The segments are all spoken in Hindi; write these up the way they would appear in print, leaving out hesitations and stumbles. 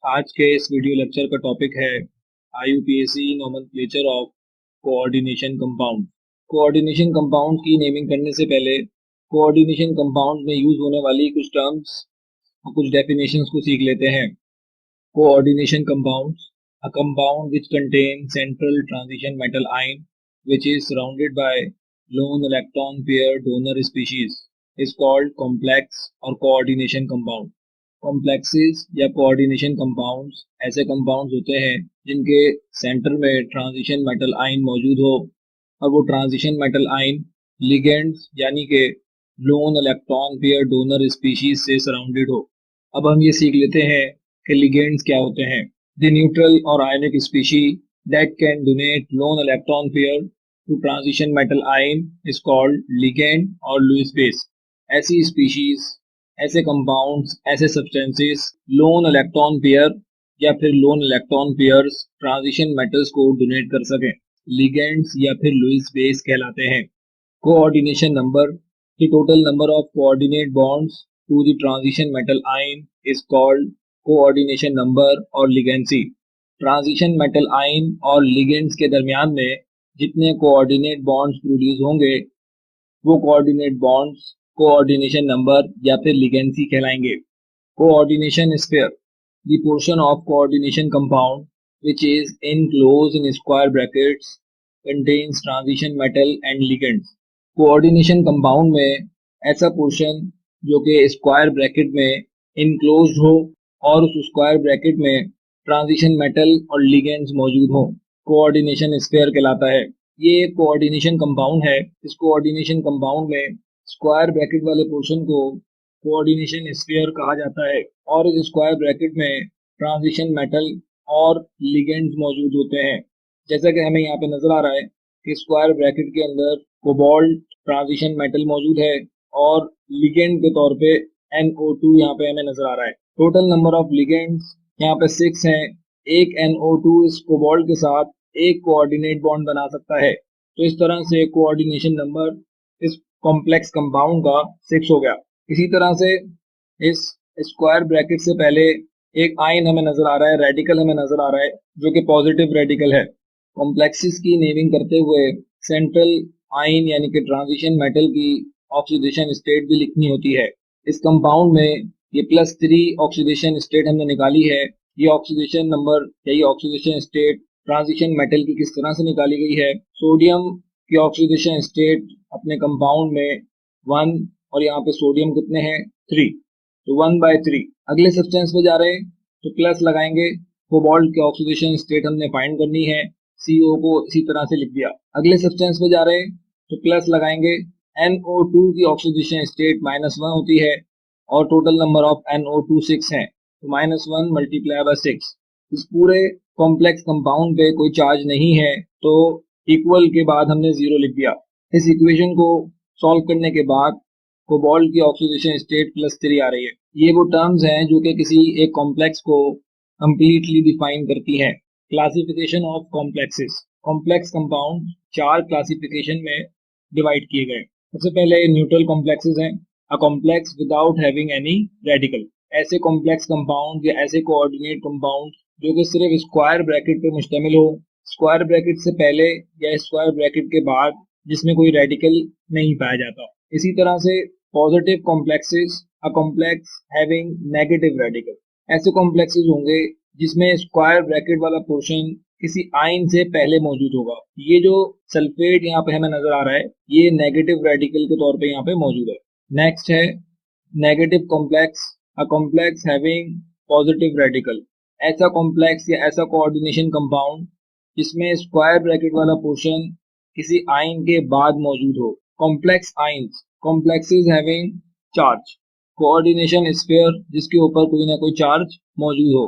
आज के इस वीडियो लेक्चर का टॉपिक है IUPAC nomenclature of coordination compound. Coordination compound की नेमिंग करने से पहले कोऑर्डिनेशन कंपाउंड में यूज होने वाली कुछ टर्म्स और कुछ डेफिनेशंस को सीख लेते हैं। Coordination compounds, a compound which contain central transition metal ion which is surrounded by lone electron pair donor species is called complex और कोऑर्डिनेशन कंपाउंड। कॉम्प्लेक्सेस या कोऑर्डिनेशन कंपाउंड्स ऐसे कंपाउंड्स होते हैं जिनके सेंटर में ट्रांजिशन मेटल आयन मौजूद हो और वो ट्रांजिशन मेटल आयन लिगेंड्स यानी कि loan electron pair donor species से सराउंडेड हो। अब हम ये सीख लेते हैं कि लिगेंड्स क्या होते हैं। The neutral or ionic species that can donate lone electron pair to transition metal ion is called ligand or Lewis base. ऐसी स्पीशीज, ऐसे कंपाउंड्स, ऐसे सब्सटेंसेस लोन इलेक्ट्रॉन पेयर या फिर lone electron pairs transition metals को डोनेट कर सकें, लिगेंड्स या फिर लुईस बेस कहलाते हैं। Coordination number, the total number of coordinate bonds to the transition metal ion is called coordination number or ligancy. Transition metal ion और लिगेंड्स के दरमियान में जितने कोऑर्डिनेट बॉन्ड्स प्रोड्यूस होंगे वो कोऑर्डिनेट बॉन्ड्स कोऑर्डिनेशन नंबर या फिर लिगेंसी कहलाएंगे। Coordination sphere, the portion of coordination compound which is enclosed in square brackets contains transition metal and ligands। Coordination compound में ऐसा पोर्शन जो कि स्क्वायर ब्रैकेट में इनक्लोज्ड हो और उस स्क्वायर ब्रैकेट में ट्रांजिशन मेटल और लिगेंड्स मौजूद हो कोऑर्डिनेशन स्फीयर कहलाता है। ये एक कोऑर्डिनेशन कंपाउंड है। इस कोऑर्डिनेशन कंपाउंड में स्क्वायर ब्रैकेट वाले पोर्शन को कोऑर्डिनेशन स्फीयर कहा जाता है और इस स्क्वायर ब्रैकेट में ट्रांजिशन मेटल और लिगेंड्स मौजूद होते हैं। जैसा कि हमें यहाँ पे नजर आ रहा है कि स्क्वायर ब्रैकेट के अंदर कोबाल्ट ट्रांजिशन मेटल मौजूद है और लिगेंड के तौर पे NO2 यहाँ पे हमें नजर आ रहा है। टोटल नंबर ऑफ लिगेंड्स यहाँ पे 6 हैं। एक NO2 इस कोबाल्ट के साथ एक कोऑर्डिनेट बॉन्ड बना सकता है। तो इस तरह से कोऑर्डिनेशन नंबर इस कॉम्प्लेक्स कंपाउंड का 6 हो गया। इसी तरह से इस स्क्वायर ब्रैकेट से पहले एक आयन हमें नजर आ रहा है, रेडिकल हमें नजर आ रहा है जो कि पॉजिटिव रेडिकल है। कॉम्प्लेक्सेस की नेमिंग करते हुए सेंट्रल आयन यानी कि ट्रांजिशन मेटल की ऑक्सीडेशन स्टेट भी लिखनी होती है। इस कंपाउंड में ये +3 ऑक्सीडेशन स्टेट हमने निकाली है। ये ऑक्सीडेशन नंबर या ये ऑक्सीडेशन स्टेट ट्रांजिशन मेटल की किस तरह से निकाली गई है। सोडियम की ऑक्सीडेशन स्टेट अपने कंपाउंड में 1 और यहाँ पे सोडियम कितने हैं 3, तो 1/3। अगले सब्सटेंस पे जा रहे हैं तो प्लस लगाएंगे। कोबाल्ट की ऑक्सीडेशन स्टेट हमने फाइंड करनी है, CO को इसी तरह से लिख दिया। अगले सब्सटेंस पे जा रहे हैं तो प्लस लगाएंगे। NO2 की ऑक्सीडेशन स्टेट -1 होती है और टोटल नंबर ऑफ NO2 6 है, तो -1 × 6। इस पूरे कॉम्प्लेक्स कंपाउंड पे कोई चार्ज नहीं है तो इक्वल के बाद हमने 0 लिख दिया। इस इक्वेशन को सॉल्व करने के बाद कोबाल्ट की ऑक्सीडेशन स्टेट +3 आ रही है। ये वो टर्म्स हैं जो कि किसी एक कॉम्प्लेक्स को कंप्लीटली डिफाइन करती हैं। Classification of complexes, complex compound 4 classification में डिवाइड किए गए। सबसे पहले न्यूट्रल कॉम्प्लेक्सेस हैं। A complex without having any radical, ऐसे कॉम्प्लेक्स कंपाउंड या ऐसे कोऑर्डिनेट कंपाउंड जो कि सिर्फ स्क्वायर ब्रैकेट पे मुश्तमिल हो, स्क्वायर ब्रैकेट से पहले या स्क्वायर ब्रैकेट के बाद, जिसमें कोई रेडिकल नहीं पाया जाता। इसी तरह से positive complexes, a complex having negative radical, ऐसे कॉम्प्लेक्सेस होंगे जिसमें स्क्वायर ब्रैकेट वाला पोर्शन किसी आयन से पहले मौजूद होगा। ये जो सल्फेट यहाँ पे हमें नजर आ रहा है ये नेगेटिव रेडिकल के तौर पे यहाँ पे मौजूद है। नेक्स्ट है negative complex, a complex having positive radical, ऐसा कॉम्प्लेक्स या ऐसा कोऑर्डिनेशन कंपाउंड जिसमें स्क्वायर ब्रैकेट वाला पोर्शन किसी आयन के बाद मौजूद हो। Complex ions, complexes having charge, coordination sphere जिसके ऊपर कोई ना कोई चार्ज मौजूद हो।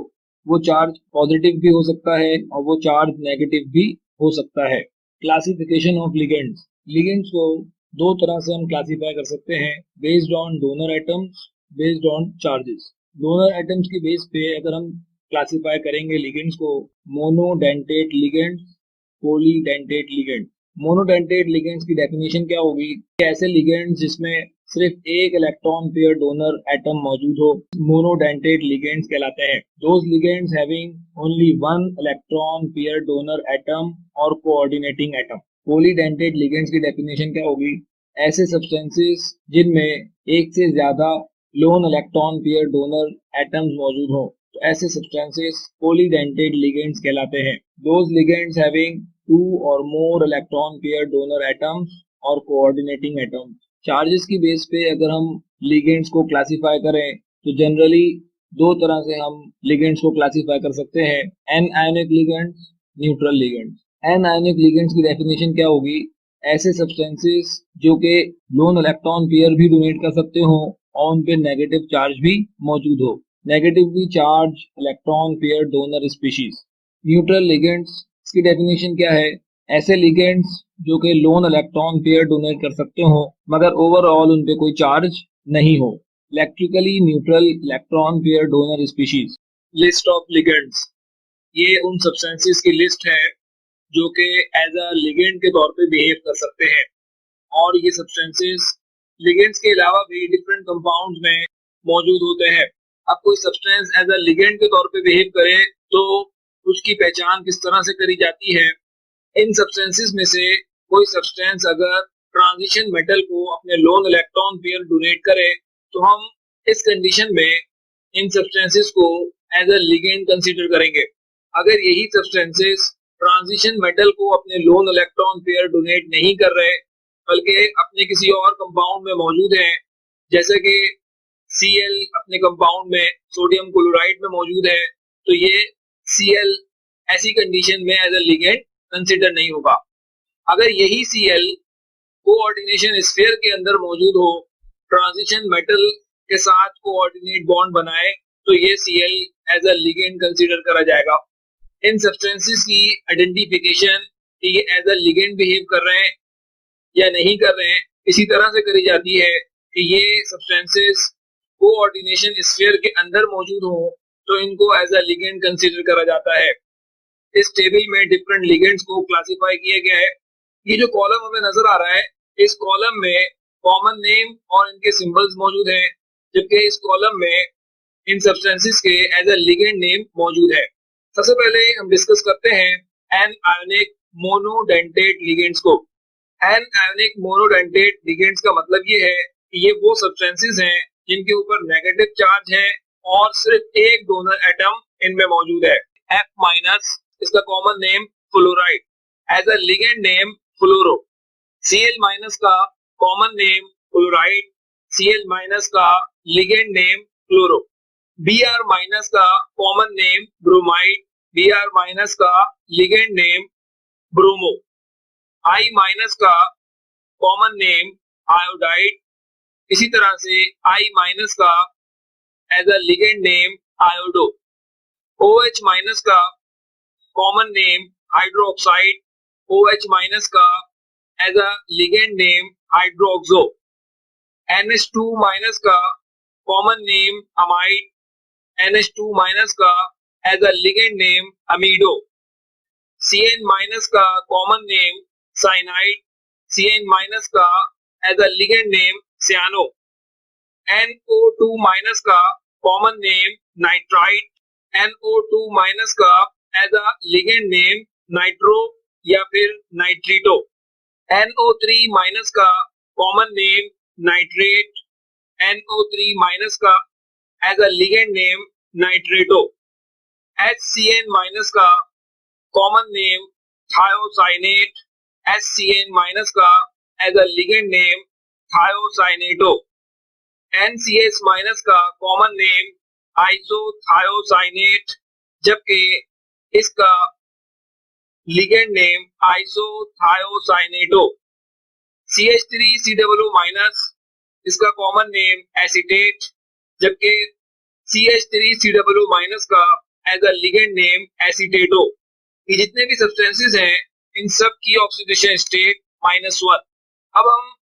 वो चार्ज पॉजिटिव भी हो सकता है और वो चार्ज नेगेटिव भी हो सकता है। क्लासिफिकेशन ऑफ लिगेंड्स, लिगेंड्स को दो तरह से हम क्लासिफाई कर सकते हैं, based on donor atoms, based on charges. Donor atoms की बेस पे अगर हम क्लासिफाई करेंगे लिगेंड्स को, monodentate ligands, polydentate ligand. Monodentate ligands की डेफिनेशन क्या होगी, ऐसे लिगेंड्स जिसमें सिर्फ एक इलेक्ट्रॉन पेयर डोनर एटम मौजूद हो, मोनोडेंटेट लिगेंड्स कहलाते हैं। Those ligands having only one electron pair donor atom और कोऑर्डिनेटिंग एटम। पॉलीडेंटेट लिगेंड्स की डेफिनेशन क्या होगी? ऐसे सब्सटेंसेस जिनमें एक से ज्यादा loan electron pair donor atoms मौजूद हो, तो ऐसे सब्सटेंसेस पॉलीडेंटेट लिगेंड्स कहलाते हैं। दोज लिगेंड्स हैविंग टू और more electron pair donor atoms और कोऑर्डिनेटिंग एटम्स। चार्जेस की बेस पे अगर हम लिगेंड्स को क्लासिफाई करें तो जनरली दो तरह से हम लिगेंड्स को क्लासिफाई कर सकते हैं, anionic ligands, neutral ligands. Anionic ligands की डेफिनेशन क्या होगी? ऐसे सब्सटेंसेस जो के लोन इलेक्ट्रॉन पेयर भी डोनेट कर सकते हो और उन पे नेगेटिव चार्ज भी मौजूद हो, negatively charge electron pair donor species. Neutral ligands की डेफिनेशन क्या है? ऐसे लिगेंड्स जो कि लोन इलेक्ट्रॉन पेयर डोनेट कर सकते हो मगर ओवरऑल उन पे कोई चार्ज नहीं हो, electrically neutral electron pair donor species. List of ligands, ये उन सब्सटेंसेस की लिस्ट है जो कि एज अ लिगेंड के तौर पे बिहेव कर सकते हैं, और ये सब्सटेंसेस लिगेंड्स के अलावा भी डिफरेंट कंपाउंड्स में मौजूद होते हैं। अब कोई सब्सटेंस एज अ लिगेंड के तौर पे बिहेव करे तो उसकी पहचान किस तरह से करी जाती है? इन सब्सटेंसेस में से कोई सब्सटेंस अगर ट्रांजिशन मेटल को अपने लोन इलेक्ट्रॉन पेयर डोनेट करे तो हम इस कंडीशन में इन सब्सटेंसेस को एज अ लिगेंड कंसीडर करेंगे। अगर यही सब्सटेंसेस ट्रांजिशन मेटल को अपने लोन इलेक्ट्रॉन पेयर डोनेट नहीं कर रहे बल्कि अपने किसी और कंपाउंड में मौजूद हैं, जैसे कि Cl अपने कंपाउंड में सोडियम क्लोराइड में मौजूद है, तो ये Cl ऐसी कंडीशन में एज अ लिगेंड कंसीडर नहीं होगा। अगर यही Cl कोऑर्डिनेशन स्फीयर के अंदर मौजूद हो, ट्रांजिशन मेटल के साथ कोऑर्डिनेट बॉन्ड बनाए, तो ये Cl as a ligand consider करा जाएगा। इन सब्सटेंसेस की आइडेंटिफिकेशन कि ये एज अ लिगेंड बिहेव कर रहे हैं या नहीं कर रहे हैं इसी तरह से करी जाती है कि ये सब्सटेंसेस कोऑर्डिनेशन स्फीयर के अंदर मौजूद हो तो इनको एज अ लिगेंड कंसीडर करा जाता है। इस टेबल में डिफरेंट लिगेंड्स को क्लासिफाई किया गया है। ये जो कॉलम हमें नजर आ रहा है, इस कॉलम में कॉमन नेम और इनके सिंबल्स मौजूद हैं, जबकि इस कॉलम में इन सब्सटेंसेस के एज अ लिगेंड नेम मौजूद है। सबसे पहले हम डिस्कस करते हैं एन आयोनिक मोनोडेंटेट लिगेंड्स को। एन आयोनिक मोनोडेंटेट लिगेंड्स का मतलब ये है कि ये वो सब्सटेंसेस हैं जिनके ऊपर नेगेटिव चार्ज है और सिर्फ एक डोनर एटम इनमें मौजूद है। F माइनस, इसका common name fluoride, as a ligand name fluoro. Cl minus का common name fluoride, Cl minus का ligand name fluoro. Br minus का common name bromide, Br minus का ligand name bromo. I minus का कॉमन नेम आयोडाइड, इसी तरह से I माइनस का as a ligand name iodo. OH minus का common name hydroxide, OH minus का as a ligand name hydroxo. NH2 minus का common name amide, NH2 minus का as a ligand name amido. Cn minus का common name cyanide, Cn minus का as a ligand name cyano. NO2 minus का common name nitride, NO2 minus का as a ligand name nitro या फिर नाइट्रीटो। NO3 माइनस का common name nitrate, NO3 minus का as a ligand name nitrato. HCN minus का common name thiocyanate, HCN minus का as a ligand name thiocyanato. NCS minus का कॉमन नेम आइसोथायोसाइनेट, जबकि इसका लिगेंड नेम आइसोथायोसाइनेटो। CH3COO माइनस, इसका कॉमन नेम एसीटेट, जबकि CH3COO माइनस का एज अ लिगेंड नेम एसीटेटो। ये जितने भी सब्सटेंसेस हैं इन सब की ऑक्सीडेशन स्टेट -1। अब हम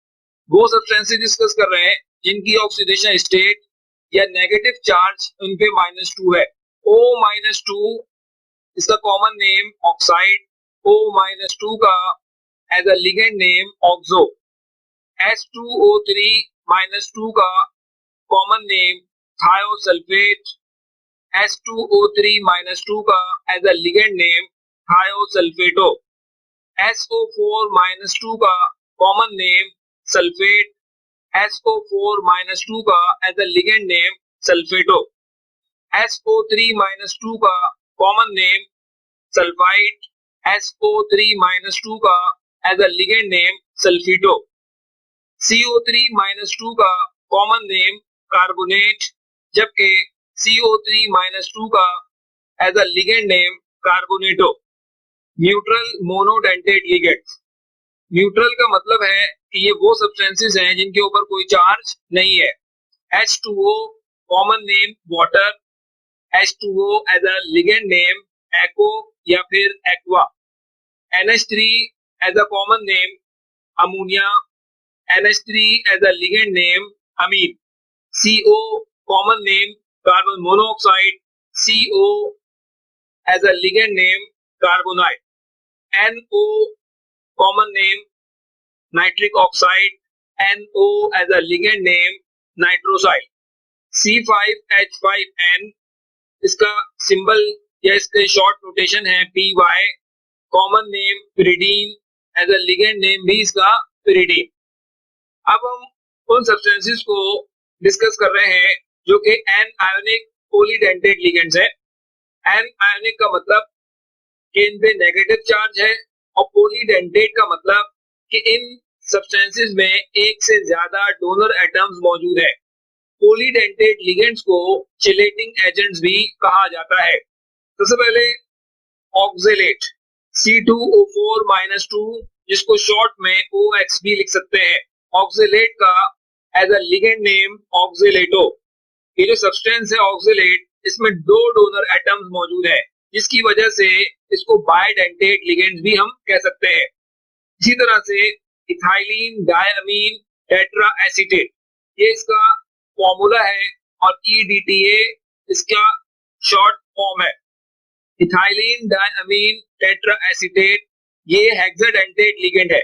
वो सब्सटेंसेस डिस्कस कर रहे हैं जिनकी ऑक्सीडेशन स्टेट या नेगेटिव चार्ज उन पे -2 है। O-2, इसका कॉमन नेम ऑक्साइड, O-2 का as a ligand name oxo. H2O3 -2 का कॉमन नेम थायोसल्फेट, H2O3-2 का as a ligand name thiosulphato, SO4-2 का कॉमन नेम सल्फेट, SO4-2 का as a ligand name sulphato, SO3-2 का कॉमन नेम सल्फाइड, SO3-2 का as a ligand name sulphito, CO3-2 का कॉमन नेम कार्बोनेट, जबकि CO3-2 का as a ligand name carbonato. Neutral monodentate ligands, neutral का मतलब है कि ये वो सब्सटेंसेस हैं जिनके ऊपर कोई चार्ज नहीं है। H2O common name water, H2O as a ligand name aquo या फिर aqua, NH3 as a common name ammonia, NH3 as a ligand name ammine, CO common name carbon monoxide, CO as a ligand name carbonide, NO common name nitric oxide, NO as a ligand name nitroside, C5H5N इसका सिंबल या इसके शॉर्ट नोटेशन है PY, common name pyridine, as a ligand name भी इसका पिरिडीन। अब हम उन सब्सटेंसेस को डिस्कस कर रहे हैं जो कि एन आयोनिक पॉलीडेंटेट लिगेंड्स है। एन आयोनिक का मतलब कि इन पे नेगेटिव चार्ज है, और पॉलीडेंटेट का मतलब कि इन सब्सटेंसेस में एक से ज्यादा डोनर एटम्स मौजूद है। पॉलीडेंटेट लिगेंड्स को चिलेटिंग एजेंट्स भी कहा जाता है। सबसे पहले ऑक्जेलेट, C2O4-2 जिसको शॉर्ट में OX भी लिख सकते हैं। ऑक्जेलेट का as a ligand name oxalato. ये जो सब्सटेंस है ऑक्जेलेट, इसमें दो डोनर एटम्स मौजूद है, जिसकी वजह से इसको बायडेंटेट लिगेंड्स भी हम कह सकते हैं। इसी तरह से इथाइलिन डायअमीन टेट्रा एसीटेट, ये इसका फॉर्मूला है, और EDTA इसका शॉर्ट फॉर्म है। इथाइलिन डायअमीन टेट्रा एसीटेट ये हेक्साडेंटेट लिगेंड है।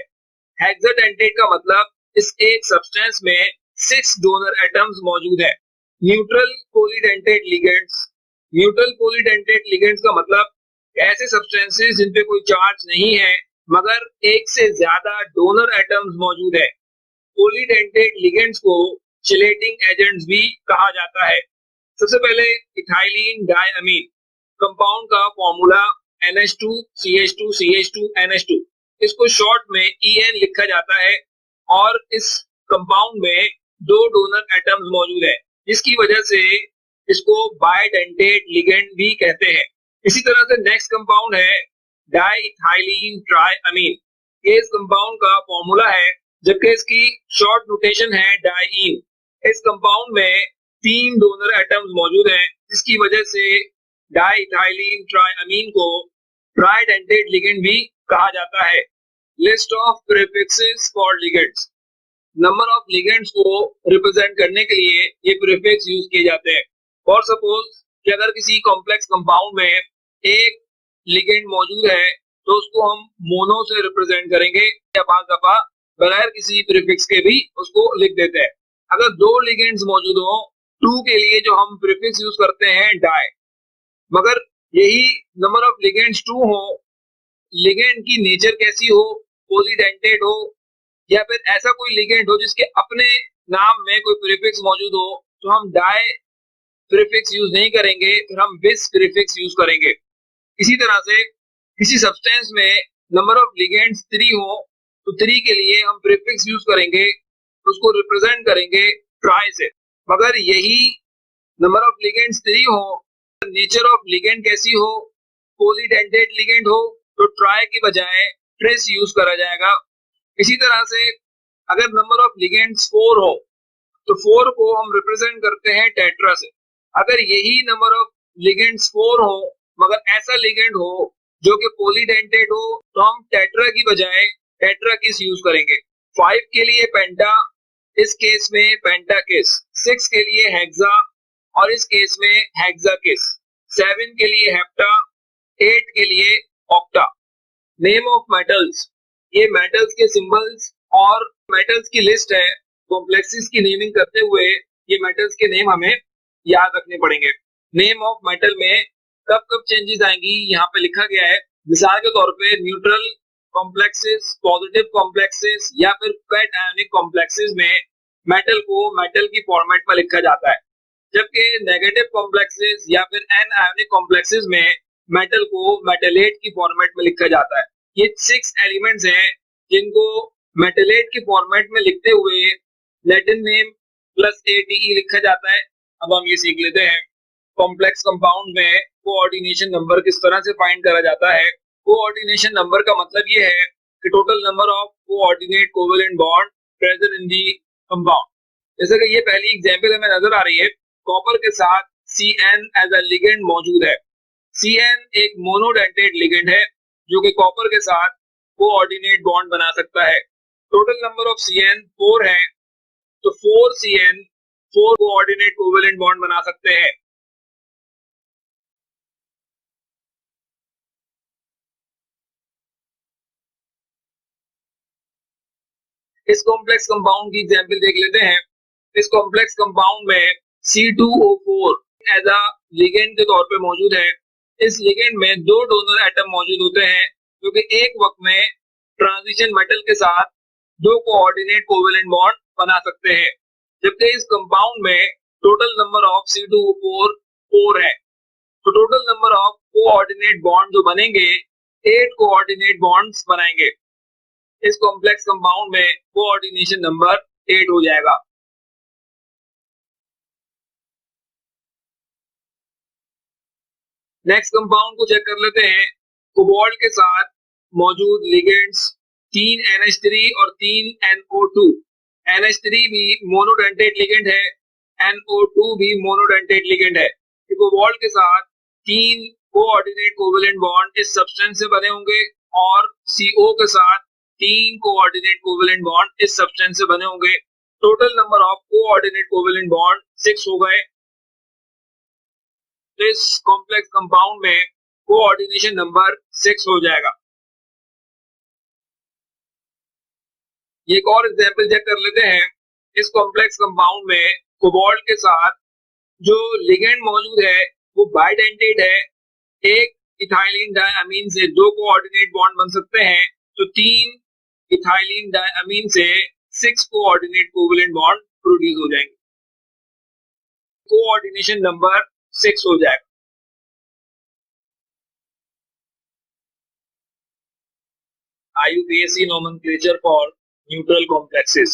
हेक्साडेंटेट का मतलब इस एक सब्सटेंस में 6 डोनर एटम्स मौजूद है। Neutral polydentate ligands, neutral polydentate ligands का मतलब ऐसे सब्सटेंसेस जिन पे कोई चार्ज नहीं है मगर एक से ज्यादा डोनर एटम्स मौजूद है। पॉलीडेंटेट लिगेंड्स को चिलेटिंग एजेंट्स भी कहा जाता है। सबसे पहले इथाइलिन डायअमीन, कंपाउंड का फॉर्मूला NH2CH2CH2NH2, इसको शॉर्ट में EN लिखा जाता है, और इस कंपाउंड में दो डोनर एटम्स मौजूद है, जिसकी वजह से इसको बायडेंटेट लिगेंड भी कहते हैं। इसी तरह से नेक्स्ट कंपाउंड है डाइइथाइलिन ट्राइअमीन, ये इस कंपाउंड का फॉर्मूला है, जबकि इसकी शॉर्ट नोटेशन है डाइईन। इस कंपाउंड में 3 डोनर एटम्स मौजूद हैं, जिसकी वजह से डाइइथाइलिन ट्राइअमीन को ट्राइडेंटेट लिगेंड भी कहा जाता है। List of prefixes for ligands, number of ligands को रिप्रेजेंट करने के लिए ये प्रीफिक्स यूज किए जाते हैं। फॉर सपोज कि अगर किसी कॉम्प्लेक्स कंपाउंड में एक लिगेंड मौजूद है तो उसको हम मोनो से रिप्रेजेंट करेंगे, या पांच दफा बगैर किसी प्रीफिक्स के भी उसको लिख देते हैं। अगर दो लिगेंड्स मौजूद हो, 2 के लिए जो हम प्रीफिक्स यूज करते हैं डाई, मगर यही नंबर ऑफ लिगेंड्स 2 हो, लिगेंड की नेचर कैसी हो, पॉलीडेंटेट हो, या फिर ऐसा कोई लिगेंड हो जिसके अपने नाम में कोई प्रीफिक्स मौजूद हो, तो हम डाई प्रीफिक्स यूज नहीं करेंगे, फिर हम बिस प्रीफिक्स यूज करेंगे। इसी तरह से किसी सब्सटेंस में नंबर ऑफ लिगेंड्स 3 हो, तो 3 के लिए हम प्रीफिक्स यूज करेंगे, उसको रिप्रेजेंट करेंगे ट्राई से। मगर यही नंबर ऑफ लिगेंड्स 3 हो, नेचर ऑफ लिगेंड कैसी हो, पॉलीडेंटेट लिगेंड हो, तो ट्राई की बजाय ट्रेस यूज करा जाएगा। इसी तरह से अगर नंबर ऑफ लिगेंड्स 4 हो, तो 4 को हम रिप्रेजेंट करते हैं टेट्रा से। अगर यही नंबर ऑफ लिगेंड्स 4 हो मगर ऐसा लिगेंड हो जो कि पॉलीडेंटेट हो, तो हम टेट्रा की बजाय टेट्राकिस यूज करेंगे। 5 के लिए पेंटा, इस केस में पेंटाकिस। 6 के लिए हेक्सा, और इस केस में हेक्साकिस। 7 के लिए हेप्टा, 8 के लिए ऑक्टा। नेम ऑफ मेटल्स, ये मेटल्स के सिंबल्स और मेटल्स की लिस्ट है, कॉम्प्लेक्सेस की नेमिंग करते हुए ये मेटल्स के नेम हमें याद रखने पड़ेंगे। नेम ऑफ मेटल में कब कब चेंजेस आएंगी यहाँ पे लिखा गया है। मिसाल के तौर पे न्यूट्रल कॉम्प्लेक्सेस, पॉजिटिव कॉम्प्लेक्सेस या फिर कैट आयनिक कॉम्प्लेक्सेस में मेटल को मेटल की फॉर्मेट में लिखा जाता है, जबकि नेगेटिव कॉम्प्लेक्सेस या फिर एन आयनिक कॉम्प्लेक्सेस में मेटल को मेटलेट की फॉर्मेट में लिखा जाता है। ये 6 एलिमेंट्स हैं जिनको मेटलेट की फॉर्मेट में लिखते हुए लैटिन नेम प्लस ATE लिखा जाता है। अब हम ये सीख लेते हैं कॉम्प्लेक्स कंपाउंड में कोऑर्डिनेशन नंबर किस तरह से फाइंड करा जाता है। कोऑर्डिनेशन नंबर का मतलब ये है कि total number of coordinate covalent bond present in the compound. जैसे कि ये पहली एग्जांपल हमें नजर आ रही है, कॉपर के साथ Cn एज अ लिगेंड मौजूद है। Cn एक मोनोडेंटेट लिगेंड है जो कि कॉपर के साथ कोऑर्डिनेट बॉन्ड बना सकता है। टोटल नंबर ऑफ Cn 4 है, तो 4 Cn 4 कोऑर्डिनेट कोवेलेंट बॉन्ड बना सकते हैं। इस कॉम्प्लेक्स कंपाउंड की एग्जांपल देख लेते हैं। इस कॉम्प्लेक्स कंपाउंड में C2O4 एज अ लिगेंड के तौर पे मौजूद है। इस लिगेंड में 2 डोनर एटम मौजूद होते हैं जो कि एक वक्त में ट्रांजिशन मेटल के साथ 2 कोऑर्डिनेट कोवेलेंट बॉन्ड बना सकते हैं, जबकि इस कंपाउंड में टोटल नंबर ऑफ C2O4 4 है। तो total number of coordinate bond जो बनेंगे 8 कोऑर्डिनेट बॉन्ड्स बनाएंगे। इस कॉम्प्लेक्स कंपाउंड में कोऑर्डिनेशन नंबर 8 हो जाएगा। नेक्स्ट कंपाउंड को चेक कर लेते हैं। कोबाल्ट के साथ मौजूद लिगेंड्स 3 NH3 और 3 NO2। NH3 भी मोनोडेंटेट लिगेंड है, NO2 भी मोनोडेंटेट लिगेंड है। कोबाल्ट के साथ 3 कोऑर्डिनेट कोवेलेंट बॉन्ड इस सब्सटेंस से बने होंगे और CO के साथ 3 कोऑर्डिनेट कोवेलेंट बॉन्ड इस सब्सटेंस से बने होंगे। Total number of coordinate covalent bond 6 हो गए। इस कॉम्प्लेक्स कंपाउंड में कोऑर्डिनेशन नंबर 6 हो जाएगा। एक और एग्जांपल चेक कर लेते हैं। इस कॉम्प्लेक्स कंपाउंड में कोबाल्ट के साथ जो लिगेंड मौजूद है वो बाइडेंटेट है। एक इथाइलिन डायमीन से 2 कोऑर्डिनेट बॉन्ड बन सकते हैं, तो 3 इथाइलिन डायमीन से 6 कोऑर्डिनेट कोवेलेंट बॉन्ड प्रोड्यूस हो जाएंगे। कोऑर्डिनेशन नंबर 6 हो जाएगा। IUPAC nomenclature for neutral complexes.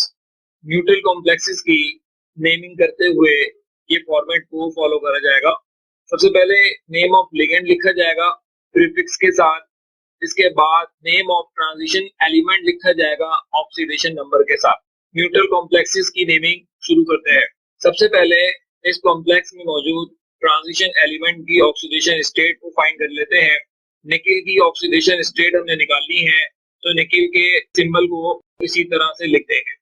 Neutral complexes की नेमिंग करते हुए ये फॉर्मेट को फॉलो करा जाएगा। सबसे पहले नेम ऑफ लिगेंड लिखा जाएगा प्रीफिक्स के साथ। इसके बाद नेम ऑफ ट्रांजिशन एलिमेंट लिखा जाएगा ऑक्सीडेशन नंबर के साथ। न्यूट्रल कॉम्प्लेक्सेस की नेमिंग शुरू करते हैं। सबसे पहले इस कॉम्प्लेक्स में मौजूद ट्रांजिशन एलिमेंट की ऑक्सीडेशन स्टेट को फाइंड कर लेते हैं। निकिल की ऑक्सीडेशन स्टेट हमने निकालनी है, तो निकिल के सिंबल को इसी तरह से लिख देंगे।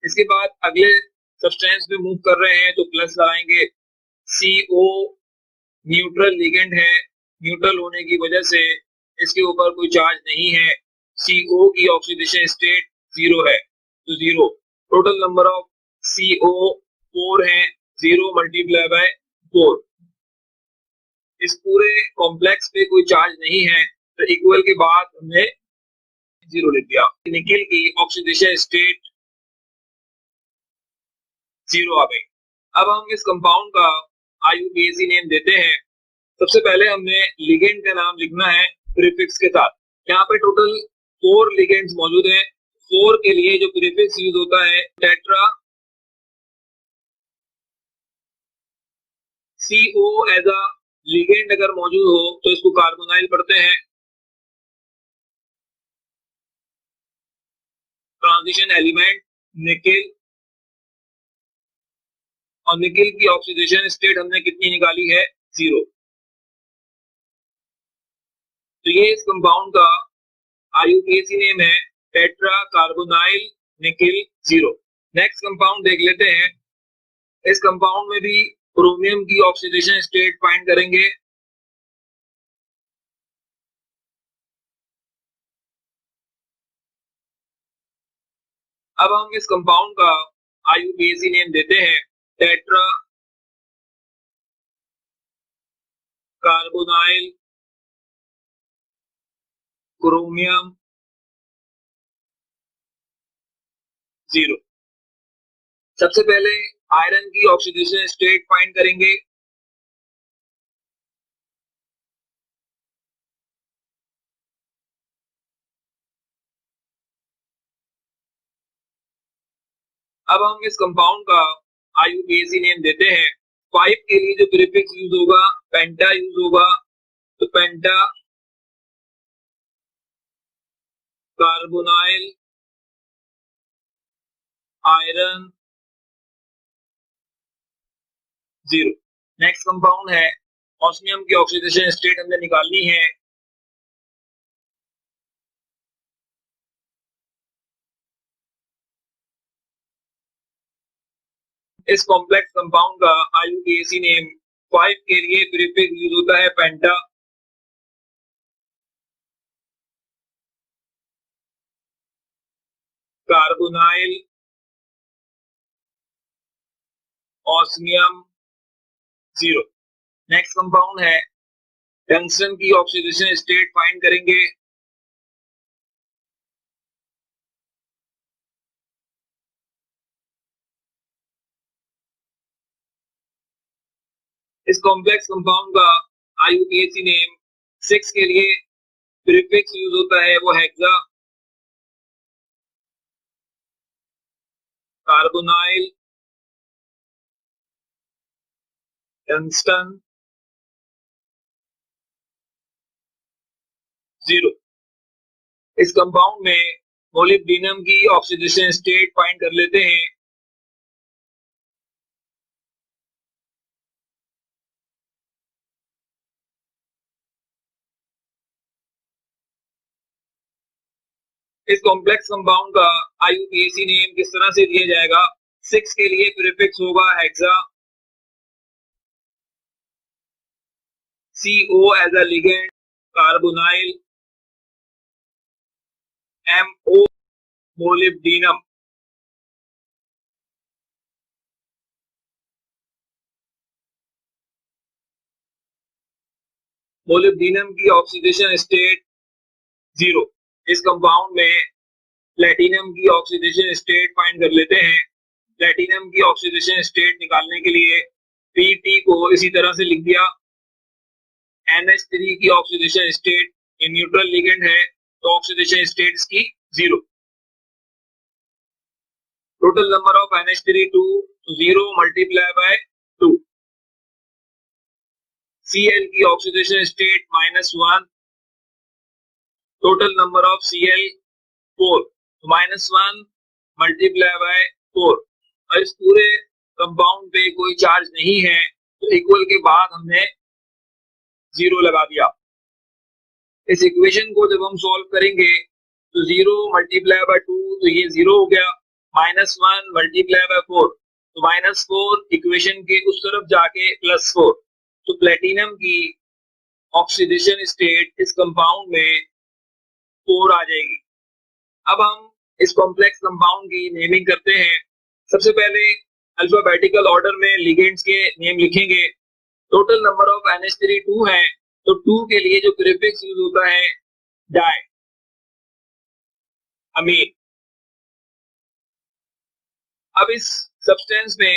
इसके बाद अगले सब्सटेंस पे मूव कर रहे हैं तो प्लस लगाएंगे। CO न्यूट्रल लिगेंड है, न्यूट्रल होने की वजह से इसके ऊपर कोई चार्ज नहीं है। CO की ऑक्सीडेशन स्टेट 0 है, तो 0। टोटल नंबर ऑफ CO 4 है, 0 मल्टीप्लाई बाय 4। इस पूरे कॉम्प्लेक्स पे कोई चार्ज नहीं है, तो इक्वल के बाद हमने 0 लिख दिया। निकिल की ऑक्सीडेशन स्टेट 0 आ गई। अब हम इस कंपाउंड का IUPAC नेम देते हैं। सबसे पहले हमने लिगेंड का नाम लिखना है प्रीफिक्स के साथ। यहाँ पे टोटल 4 लिगेंड्स मौजूद हैं। 4 के लिए जो प्रीफिक्स यूज होता है tetra. CO as a ligand अगर मौजूद हो तो इसको कार्बोनाइल पढ़ते हैं। ट्रांजिशन एलिमेंट निकिल, और निकिल की ऑक्सीडेशन स्टेट हमने कितनी निकाली है 0। तो ये इस कंपाउंड का IUPAC नेम है tetra carbonyl nickel 0। Next compound देख लेते हैं। इस कंपाउंड में भी क्रोमियम की ऑक्सीडेशन स्टेट फाइंड करेंगे। अब हम इस कंपाउंड का IUPAC नेम देते हैं टेट्रा कार्बोनाइल क्रोमियम 0। सबसे पहले आयरन की ऑक्सीडेशन स्टेट फाइंड करेंगे। अब हम इस कंपाउंड का IUPAC नेम देते हैं। 5 के लिए जो प्रीफिक्स यूज होगा पेंटा यूज होगा, तो पेंटा कार्बोनाइल आयरन 0। नेक्स्ट कंपाउंड है ऑस्मियम की ऑक्सीडेशन स्टेट हमने निकालनी है। इस कॉम्प्लेक्स कंपाउंड का IUPAC नेम 5 के लिए प्रीफिक्स यूज होता है पेंटा कार्बोनाइल ऑस्मियम 0। नेक्स्ट कंपाउंड है टंगस्टन की ऑक्सीडेशन स्टेट फाइंड करेंगे। इस कॉम्प्लेक्स कंपाउंड का IUPAC नेम 6 के लिए प्रीफिक्स यूज होता है वो हेक्सा कार्बोनाइल टंगस्टन 0। इस कंपाउंड में मोलिब्डेनम की ऑक्सीडेशन स्टेट फाइंड कर लेते हैं। इस कॉम्प्लेक्स कंपाउंड का IUPAC नेम किस तरह से दिया जाएगा? 6 के लिए प्रीफिक्स होगा hexa CO as a ligand carbonyl MO molybdenum. Molybdenum की ऑक्सीडेशन स्टेट 0। इस कंपाउंड में प्लेटिनम की ऑक्सीडेशन स्टेट फाइंड कर लेते हैं। प्लेटिनम की ऑक्सीडेशन स्टेट निकालने के लिए PT को इसी तरह से लिख दिया। NH3 की ऑक्सीडेशन स्टेट ये न्यूट्रल लिगेंड है तो ऑक्सीडेशन स्टेट इसकी 0। Total number of NH3 2 0 multiply by 2। Cl की oxidation state -1 total number of Cl 4 तो -1 मल्टीप्लाई बाय 4। और इस पूरे कंपाउंड पे कोई चार्ज नहीं है तो इक्वल के बाद हमने 0 लगा दिया। इस इक्वेशन को जब हम सॉल्व करेंगे तो 0 मल्टीप्लाई बाय 2 तो ये 0 हो गया, -1 मल्टीप्लाई बाय 4 तो -4 इक्वेशन के उस तरफ जाके +4 तो प्लेटिनम की ऑक्सीडेशन स्टेट इस कंपाउंड में 4 आ जाएगी। अब हम इस कॉम्प्लेक्स कंपाउंड की नेमिंग करते हैं। सबसे पहले अल्फाबेटिकल ऑर्डर में लिगेंड्स के नेम लिखेंगे। टोटल नंबर ऑफ NH3 2 है तो 2 के लिए जो प्रीफिक्स यूज होता है डाई अमीन। अब इस सब्सटेंस में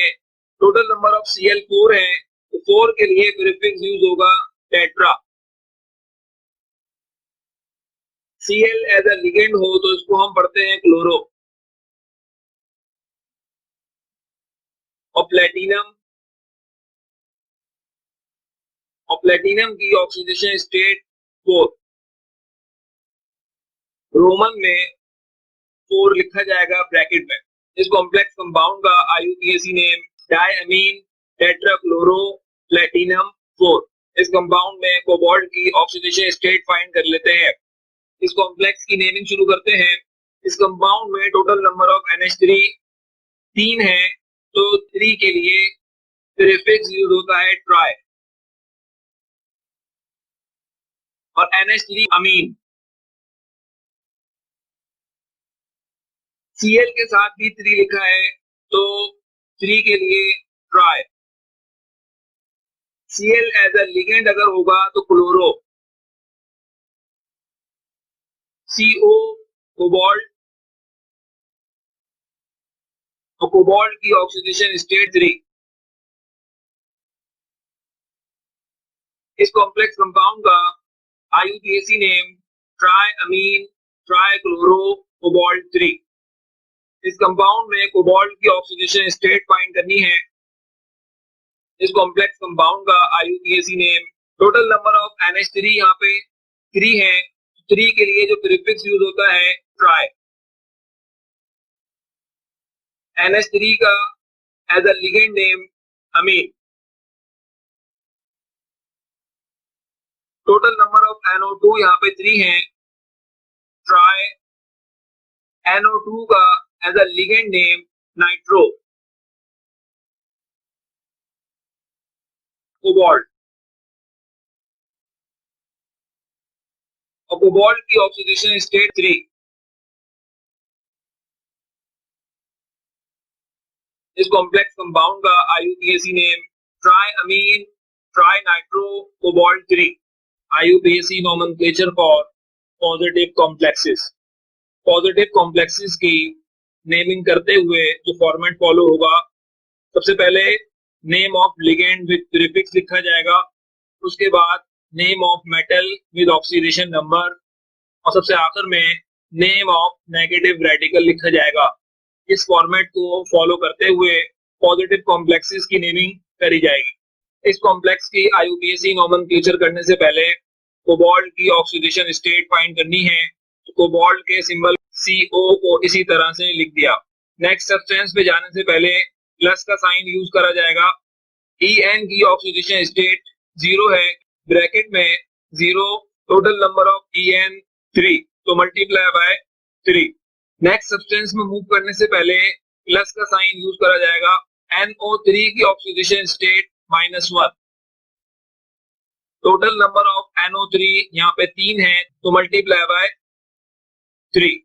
टोटल नंबर ऑफ Cl 4 है तो 4 के लिए प्रीफिक्स यूज होगा tetra. Cl as a ligand हो तो इसको हम पढ़ते हैं क्लोरो। और प्लेटिनम की ऑक्सीडेशन स्टेट 4 रोमन में 4 लिखा जाएगा ब्रैकेट में। इस कॉम्प्लेक्स कंपाउंड का IUPAC नेम डायमीन टेट्राक्लोरो प्लेटिनम 4। इस कंपाउंड में कोबाल्ट की ऑक्सीडेशन स्टेट फाइंड कर लेते हैं। इस कॉम्प्लेक्स की नेमिंग शुरू करते हैं। इस कंपाउंड में टोटल नंबर ऑफ NH3 3 है तो 3 के लिए प्रीफिक्स यूज होता है ट्राई। और NH3 अमीन। Cl के साथ भी 3 लिखा है तो 3 के लिए tri. Cl as a ligand अगर होगा तो क्लोरो, CO कोबाल्ट, और कोबाल्ट की ऑक्सीडेशन स्टेट 3। इस कॉम्प्लेक्स कंपाउंड का IUPAC name tri ammine tri chloro cobalt 3। इस कंपाउंड में कोबाल्ट की ऑक्सीडेशन स्टेट फाइंड करनी है। इस कॉम्प्लेक्स कंपाउंड का IUPAC name, total number of NH3 यहाँ पे 3 है, 3 के लिए जो प्रीफिक्स यूज होता है ट्राई। NH3 का as a ligand name ammine. Total number of NO2 यहाँ पे 3 है, ट्राई। NO2 का as a ligand name nitro, cobalt, और कोबाल्ट की ऑक्सीडेशन स्टेट 3। इस कॉम्प्लेक्स कंपाउंड का IUPAC name tri ammine tri nitro cobalt 3। IUPAC nomenclature for positive complexes. Positive complexes की नेमिंग करते हुए जो फॉर्मेट फॉलो होगा, सबसे पहले name of ligand with prefix लिखा जाएगा, उसके बाद name of metal with oxidation number, और सबसे आखिर में नेम ऑफ नेगेटिव रेडिकल लिखा जाएगा। इस फॉर्मेट को फॉलो करते हुए पॉजिटिव कॉम्प्लेक्सेस की नेमिंग करी जाएगी। इस कॉम्प्लेक्स की IUPAC नोमेनक्लेचर करने से पहले कोबाल्ट की ऑक्सीडेशन स्टेट फाइंड करनी है, तो कोबाल्ट के सिंबल CO को इसी तरह से लिख दिया। नेक्स्ट सब्सटेंस पे जाने से पहले प्लस का साइन यूज करा जाएगा। En की ऑक्सीडेशन स्टेट 0 है, ब्रैकेट में 0, टोटल नंबर ऑफ En 3, तो मल्टीप्लाई बाय 3। नेक्स्ट सब्सटेंस में मूव करने से पहले प्लस का साइन यूज करा जाएगा। NO3 की oxidation state -1, total number of NO3 यहाँ पे 3 है, तो मल्टीप्लाई बाय 3।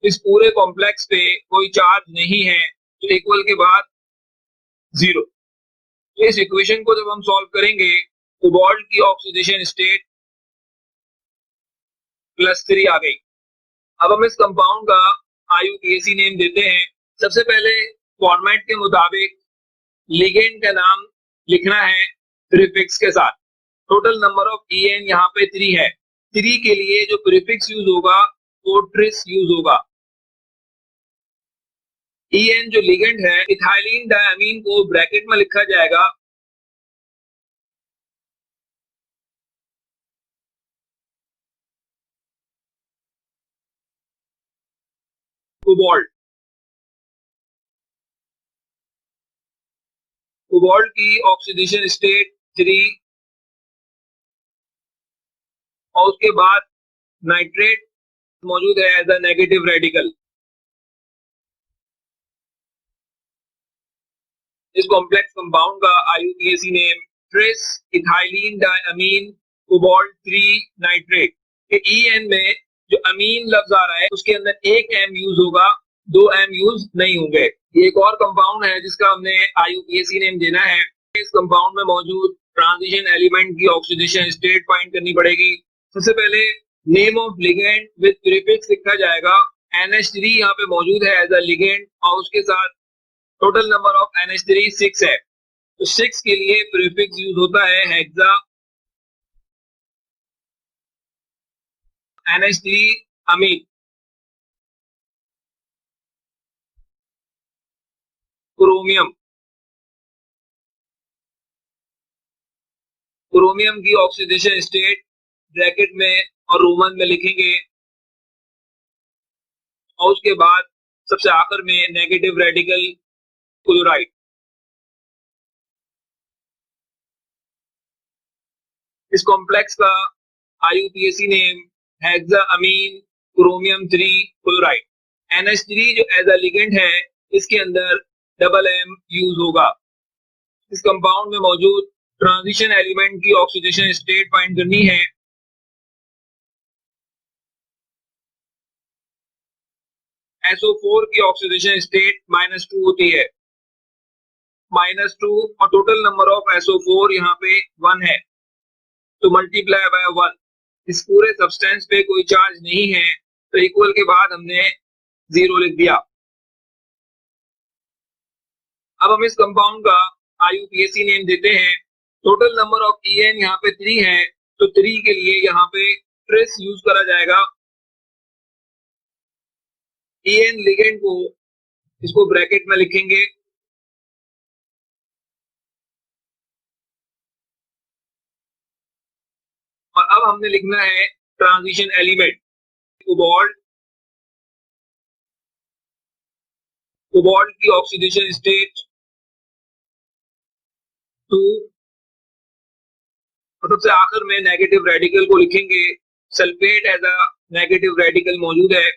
इस पूरे कॉम्प्लेक्स पे कोई चार्ज नहीं है, तो इक्वल के बाद 0। तो इस इक्वेशन को जब हम सॉल्व करेंगे, कोबाल्ट की ऑक्सीडेशन स्टेट +3 आ गई। अब हम इस कंपाउंड का IUPAC नेम देते हैं। सबसे पहले फॉर्मेट के मुताबिक लिगेंड का नाम लिखना है प्रीफिक्स के साथ। टोटल नंबर ऑफ En यहाँ पे 3 है, 3 के लिए जो प्रीफिक्स यूज होगा वो ट्रिस यूज होगा। En जो लिगेंड है, इथाइलिन डायमीन को ब्रैकेट में लिखा जाएगा कोबाल्ट। कोबाल्ट की ऑक्सीडेशन स्टेट 3, और उसके बाद नाइट्रेट मौजूद है एज अ नेगेटिव रेडिकल। इस कॉम्प्लेक्स कंपाउंड का IUPAC name tris ethylene diamine cobalt 3 nitrate. के En में जो अमीन लफ्ज आ रहा है उसके अंदर एक M यूज होगा, 2 M यूज नहीं होंगे। ये एक और कंपाउंड है जिसका हमने IUPAC नेम देना है। इस कंपाउंड में मौजूद ट्रांजिशन एलिमेंट की ऑक्सीडेशन स्टेट फाइंड करनी पड़ेगी। सबसे पहले name of ligand with prefix लिखा जाएगा। NH3 यहाँ पे मौजूद है एज अ लिगेंड, और उसके साथ टोटल नंबर ऑफ NH3 6 है, तो 6 के लिए प्रीफिक्स यूज होता है हेक्सा। NH3 अमीन। क्रोमियम, क्रोमियम की ऑक्सीडेशन स्टेट ब्रैकेट में और रोमन में लिखेंगे, और उसके बाद सबसे आखिर में नेगेटिव रेडिकल क्लोराइड। इस कॉम्प्लेक्स का IUPAC नेम हेक्सा अमीन क्रोमियम 3 क्लोराइड। NH3 जो एज अ लिगेंड है, इसके अंदर डबल M यूज होगा। इस कंपाउंड में मौजूद ट्रांजिशन एलिमेंट की ऑक्सीडेशन स्टेट फाइंड करनी है। SO4 की ऑक्सीडेशन स्टेट -2 होती है, -2, और टोटल नंबर ऑफ SO4 यहाँ पे 1 है, तो मल्टीप्लाई बाय 1। इस पूरे सब्सटेंस पे कोई चार्ज नहीं है, तो इक्वल के बाद हमने 0 लिख दिया। अब हम इस कंपाउंड का IUPAC नेम देते हैं। टोटल नंबर ऑफ EN यहाँ पे 3 है, तो 3 के लिए यहाँ पे ट्रेस यूज करा जाएगा। EN लिगेंड को इसको ब्रैकेट में लिखेंगे, और अब हमने लिखना है ट्रांजिशन एलिमेंट। कोबाल्ट, कोबाल्ट की ऑक्सीडेशन स्टेट 2, और सबसे आखिर में नेगेटिव रेडिकल को लिखेंगे। Sulphate as a negative radical मौजूद है।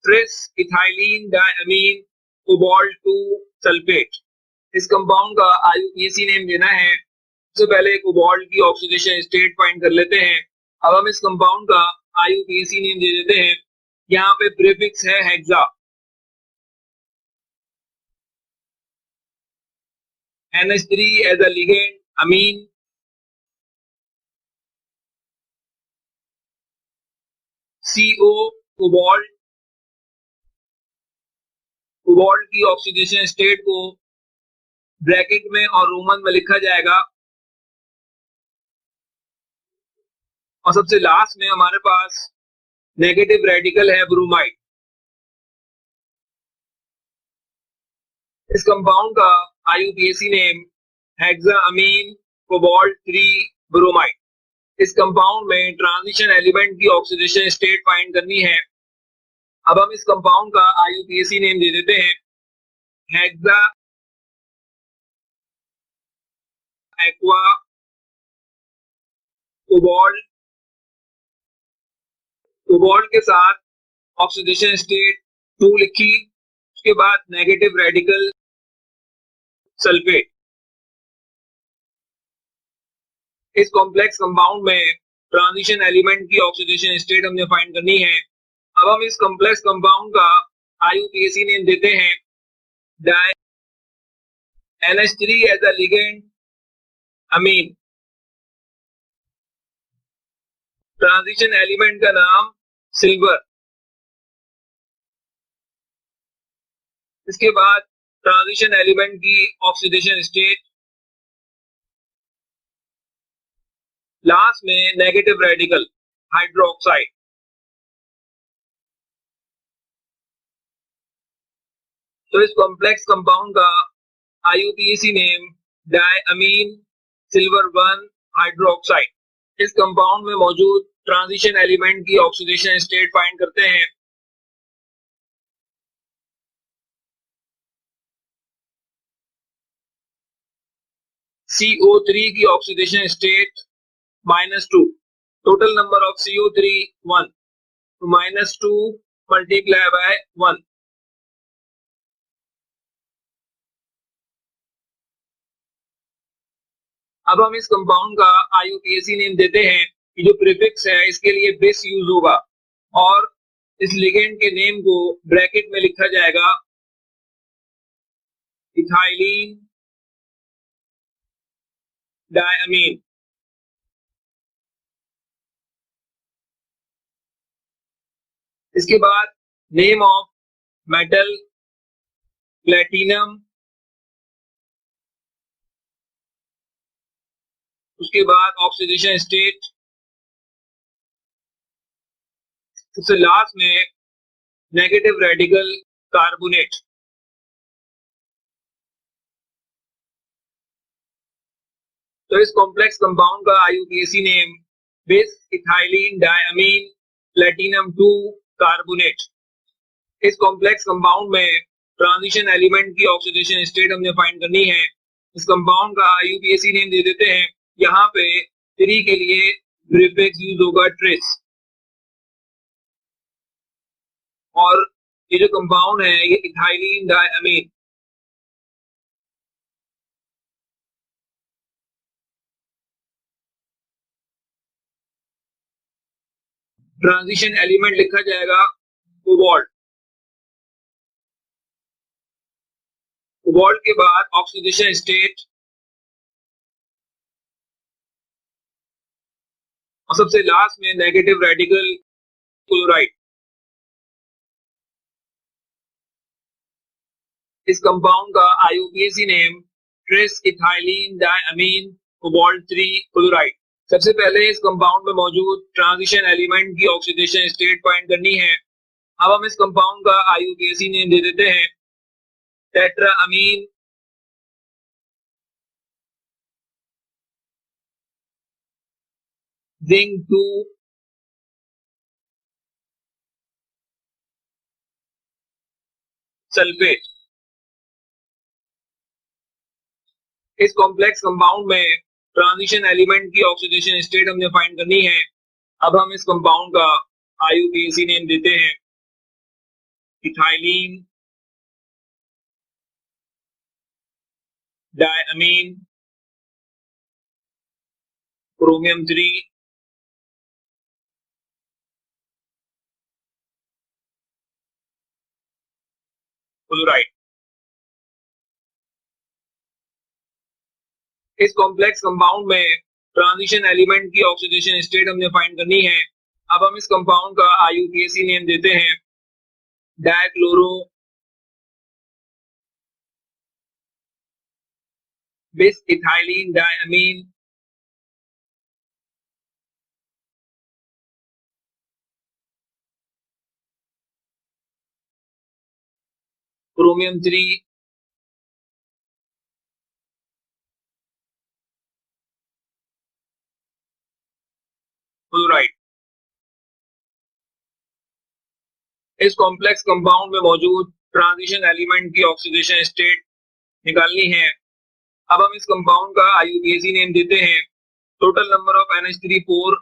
Tris ethylene diamine cobalt 2 sulphate. इस कंपाउंड का IUPAC नेम देना है। सबसे पहले कोबाल्ट की ऑक्सीडेशन स्टेट फाइंड कर लेते हैं। अब हम इस कंपाउंड का IUPAC नेम दे देते हैं। यहाँ पे प्रीफिक्स है hexa, NH3 as a ligand ammine, CO cobalt, cobalt की ऑक्सीडेशन स्टेट को ब्रैकेट में और रोमन में लिखा जाएगा, और सबसे लास्ट में हमारे पास नेगेटिव रेडिकल है ब्रोमाइड। इस कंपाउंड का IUPAC नेम हेक्साअमीन कोबाल्ट 3 ब्रोमाइड। इस कंपाउंड में ट्रांजिशन एलिमेंट की ऑक्सीडेशन स्टेट फाइंड करनी है। अब हम इस कंपाउंड का IUPAC नेम दे देते हैं। हेक्सा एक्वा कोबाल्ट, कोबाल्ट के साथ ऑक्सीडेशन स्टेट 2 लिखी, उसके बाद नेगेटिव रेडिकल सल्फेट। इस कॉम्प्लेक्स कंपाउंड में ट्रांजिशन एलिमेंट की ऑक्सीडेशन स्टेट हमने फाइंड करनी है। अब हम इस कॉम्प्लेक्स कंपाउंड का IUPAC नेम देते हैं। Di NH3 as a ligand ammine. Transition element का नाम सिल्वर। इसके बाद ट्रांजिशन एलिमेंट की ऑक्सीडेशन स्टेट, लास्ट में नेगेटिव रेडिकल हाइड्रोक्साइड। तो इस कॉम्प्लेक्स कंपाउंड का IUPAC name diammine silver 1 hydroxide. इस कंपाउंड में मौजूद ट्रांजिशन एलिमेंट की ऑक्सीडेशन स्टेट फाइंड करते हैं। CO3 की oxidation state -2, total number of CO3 1, तो -2 मल्टीप्लाई बाय 1। अब हम इस कंपाउंड का IUPAC नेम देते हैं कि जो प्रीफिक्स है इसके लिए बेस यूज होगा, और इस लिगेंड के नेम को ब्रैकेट में लिखा जाएगा इथाइलिन डायमीन। इसके बाद नेम ऑफ मेटल प्लेटिनम, उसके बाद ऑक्सीडेशन स्टेट, सबसे लास्ट में नेगेटिव रेडिकल कार्बोनेट। तो इस कॉम्प्लेक्स कंपाउंड का IUPAC name base ethylene diamine platinum 2 carbonate. इस कॉम्प्लेक्स कंपाउंड में ट्रांजिशन एलिमेंट की ऑक्सीडेशन स्टेट हमने फाइंड करनी है। इस कंपाउंड का IUPAC नेम दे देते हैं। यहाँ पे 3 के लिए प्रीफिक्स यूज होगा ट्रेस, और ये जो कंपाउंड है ये इथाइलिन डायमीन। ट्रांजिशन एलिमेंट लिखा जाएगा कोबाल्ट। कोबाल्ट के बाद ऑक्सीडेशन स्टेट और सबसे लास्ट में नेगेटिव रेडिकल क्लोराइड। इस कंपाउंड का IUPAC name trace ethylene diamine cobalt 3 chloride. सबसे पहले इस कंपाउंड में मौजूद ट्रांजिशन एलिमेंट की ऑक्सीडेशन स्टेट फाइंड करनी है। अब हम इस कंपाउंड का IUPAC नेम दे देते हैं टेट्राअमीन जिंक 2 सल्फेट। इस कॉम्प्लेक्स कंपाउंड में ट्रांजिशन एलिमेंट की ऑक्सीडेशन स्टेट हमने फाइंड करनी है। अब हम इस कंपाउंड का IUPAC नेम देते हैं इथाइलिन डायमीन क्रोमियम 3 क्लोराइड। इस कॉम्प्लेक्स कंपाउंड में ट्रांजिशन एलिमेंट की ऑक्सीडेशन स्टेट हमने फाइंड करनी है। अब हम इस कंपाउंड का IUPAC नेम देते हैं डाइक्लोरो बिस इथाइलिन डायमीन क्रोमियम 3 क्लोराइड। इस कॉम्प्लेक्स कंपाउंड में मौजूद ट्रांजिशन एलिमेंट की ऑक्सीडेशन स्टेट निकालनी है। अब हम इस कंपाउंड का IUPAC नेम देते हैं टोटल नंबर ऑफ NH3 4।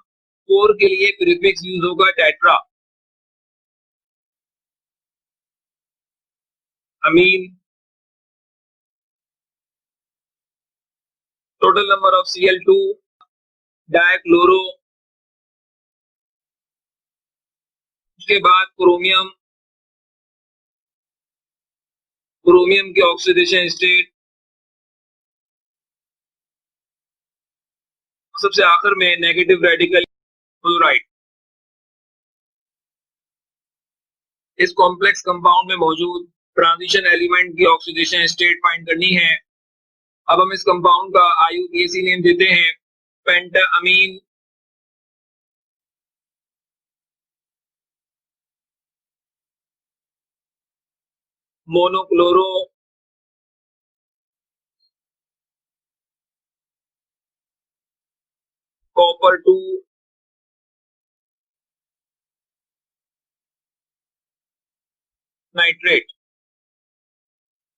4 के लिए प्रीफिक्स यूज होगा tetra. Ammine total number of Cl2 dichloro. उसके बाद क्रोमियम की ऑक्सीडेशन स्टेट। सबसे आखिर में नेगेटिव रेडिकल क्लोराइड। इस कॉम्प्लेक्स कंपाउंड में मौजूद ट्रांजिशन एलिमेंट की ऑक्सीडेशन स्टेट फाइंड करनी है। अब हम इस कंपाउंड का IUPAC नेम देते हैं पेंटाअमीन मोनोक्लोरो कॉपर 2 नाइट्रेट।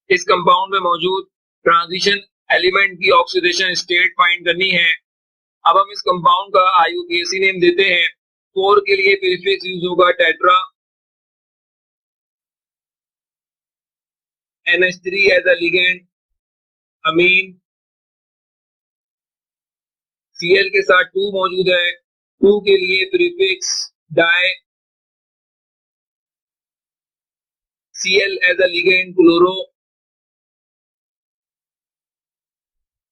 इस कंपाउंड में मौजूद ट्रांजिशन एलिमेंट की ऑक्सीडेशन स्टेट फाइंड करनी है। अब हम इस कंपाउंड का IUPAC नेम देते हैं 4 के लिए प्रीफिक्स यूज होगा tetra. NH3 as a ligand amine. Cl के साथ 2 मौजूद है। 2 के लिए prefix di. Cl as a ligand chloro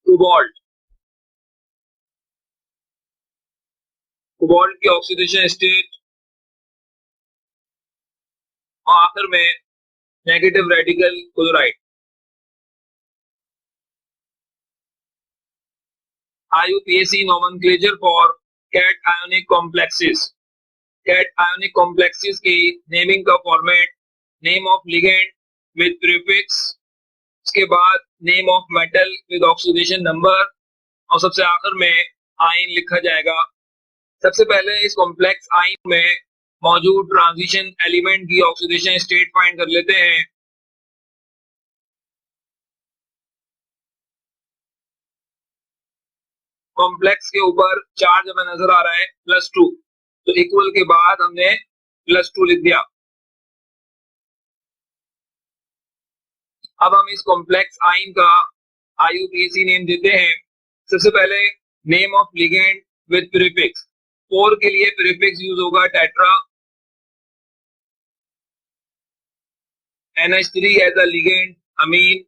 cobalt. Cobalt की ऑक्सीडेशन स्टेट और आखिर में negative radical chloride. IUPAC nomenclature for cation complexes। cation complexes की नेमिंग का format name of ligand with prefix, उसके बाद name of metal with oxidation number और सबसे आखिर में आयन लिखा जाएगा। सबसे पहले इस कॉम्प्लेक्स आयन में मौजूद ट्रांजिशन एलिमेंट की ऑक्सीडेशन स्टेट फाइंड कर लेते हैं। कॉम्प्लेक्स के ऊपर चार्ज हमें नजर आ रहा है +2, तो इक्वल के बाद हमने +2 लिख दिया। अब हम इस कॉम्प्लेक्स आयन का IUPAC नेम देते हैं। सबसे पहले name of ligand with prefix. 4 के लिए प्रीफिक्स यूज होगा tetra, NH3 as a ligand ammine,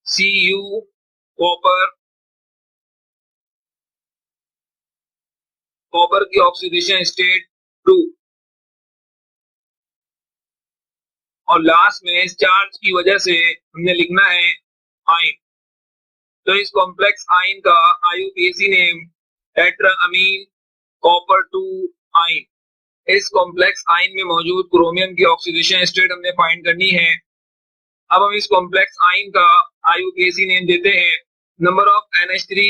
Cu copper, copper की ऑक्सीडेशन स्टेट 2, और लास्ट में इस चार्ज की वजह से हमने लिखना है आइन। तो इस कॉम्प्लेक्स आइन का IUPAC नेम टेट्राअमीन कॉपर 2 आइन। इस कॉम्प्लेक्स आइन में मौजूद क्रोमियम की ऑक्सीडेशन स्टेट हमने फाइंड करनी है। अब हम इस कॉम्प्लेक्स आइन का IUPAC नेम देते हैं। नंबर ऑफ NH3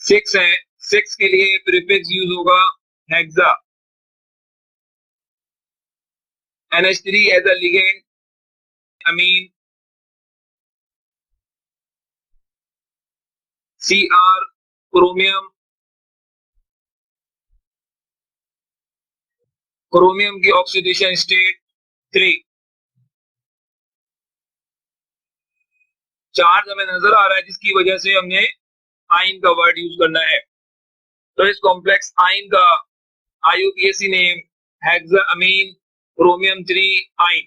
6 है, 6 के लिए प्रीफिक्स यूज होगा hexa, NH3 as a ligand ammine, Cr chromium, chromium की ऑक्सीडेशन स्टेट 3। चार्ज हमें नजर आ रहा है जिसकी वजह से हमने आइन का वर्ड यूज करना है। तो इस कॉम्प्लेक्स आइन का IUPAC नेम हेक्साअमीन क्रोमियम 3 आइन।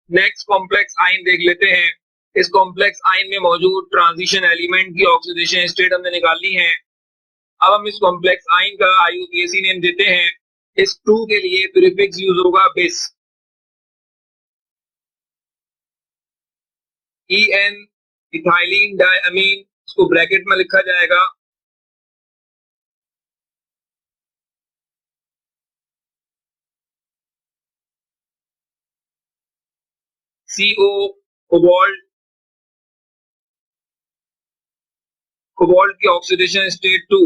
नेक्स्ट कॉम्प्लेक्स आइन देख लेते हैं। इस कॉम्प्लेक्स आइन में मौजूद ट्रांजिशन एलिमेंट की ऑक्सीडेशन स्टेट हमने निकालनी है। अब हम इस कॉम्प्लेक्स आइन का IUPAC नेम देते हैं। इस 2 के लिए प्रीफिक्स यूज होगा बिस, EN इथाइलिन डायअमीन, इसको ब्रैकेट में लिखा जाएगा, CO कोबाल्ट, कोबाल्ट की ऑक्सीडेशन स्टेट 2।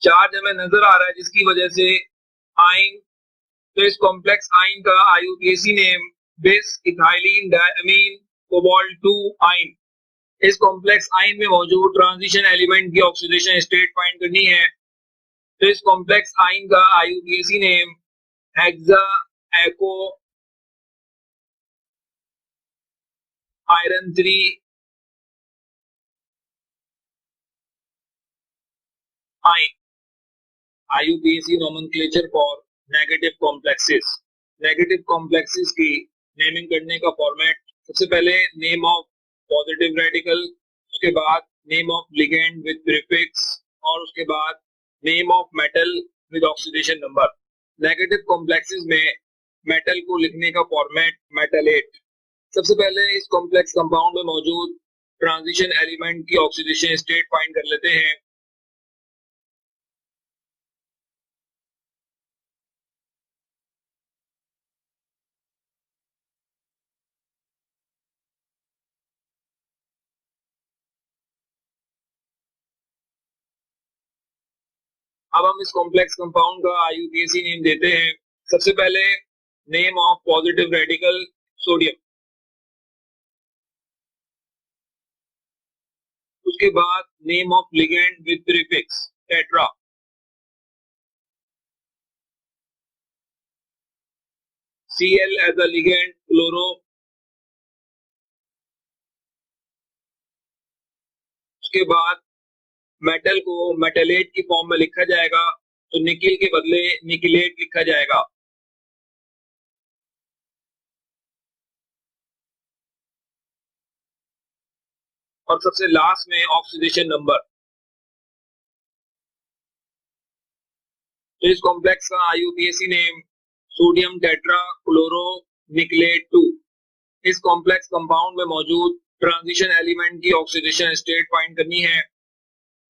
चार्ज हमें नजर आ रहा है जिसकी वजह से आइन। तो इस कॉम्प्लेक्स आइन का IUPAC नेम बिस इथाइलिन डायअमीन कोबाल्ट 2 आइन। इस कॉम्प्लेक्स आइन में मौजूद ट्रांजिशन एलिमेंट की ऑक्सीडेशन स्टेट फाइंड करनी है। तो इस कॉम्प्लेक्स आइन का IUPAC नेम हेक्सा एको आयरन 3 आइन। IUPAC nomenclature for negative complexes. Negative complexes की नेमिंग करने का फॉर्मेट, सबसे पहले नेम ऑफ पॉजिटिव रेडिकल, उसके बाद name of ligand with prefix, और उसके बाद name of metal with oxidation number. Negative complexes में मेटल को लिखने का फॉर्मेट मेटलेट। सबसे पहले इस कॉम्प्लेक्स कंपाउंड में मौजूद ट्रांजिशन एलिमेंट की ऑक्सीडेशन स्टेट फाइंड कर लेते हैं। अब हम इस कॉम्प्लेक्स कंपाउंड का IUPAC नेम देते हैं। सबसे पहले name of positive radical sodium, उसके बाद name of ligand with prefix tetra, Cl as a ligand chloro, उसके बाद मेटल को मेटलेट की फॉर्म में लिखा जाएगा, तो निकिल के बदले निकिलेट लिखा जाएगा। और सबसे लास्ट में ऑक्सीडेशन नंबर। तो इस कॉम्प्लेक्स का IUPAC name sodium tetra chloro निकलेट 2। इस कॉम्प्लेक्स कंपाउंड में मौजूद ट्रांजिशन एलिमेंट की ऑक्सीडेशन स्टेट फाइंड करनी है।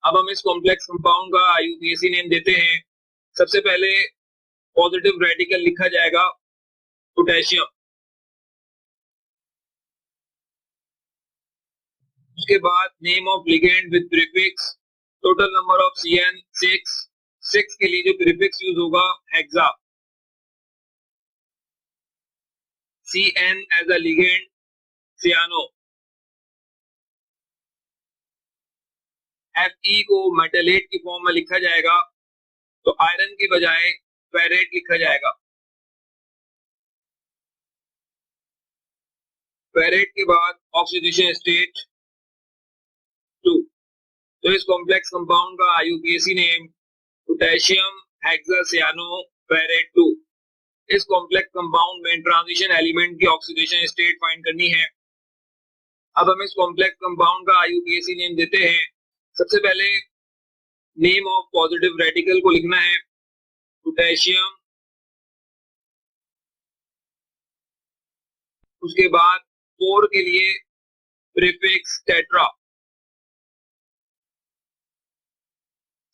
अब हम इस कॉम्प्लेक्स कंपाउंड का IUPAC नेम देते हैं। सबसे पहले पॉजिटिव रेडिकल लिखा जाएगा पोटेशियम, उसके बाद name of ligand with prefix, total number of CN 6, 6 के लिए जो प्रीफिक्स यूज होगा hexa, CN as a ligand cyano, Fe को मेटलेट की फॉर्म में लिखा जाएगा, तो आयरन के बजाय फेरेट लिखा जाएगा। फेरेट के बाद ऑक्सीडेशन स्टेट 2। तो इस कॉम्प्लेक्स कंपाउंड का आईयूपीएसी नेम पोटेशियम हेक्सासियानो फेरेट 2। इस कॉम्प्लेक्स कंपाउंड में ट्रांजिशन एलिमेंट की ऑक्सीडेशन स्टेट फाइंड करनी है। अब हम इस कॉम्प्लेक्स कंपाउंड का आईयूपीएसी नेम देते हैं। सबसे पहले नेम ऑफ पॉजिटिव रेडिकल को लिखना है पोटेशियम, उसके बाद 4 के लिए prefix tetra,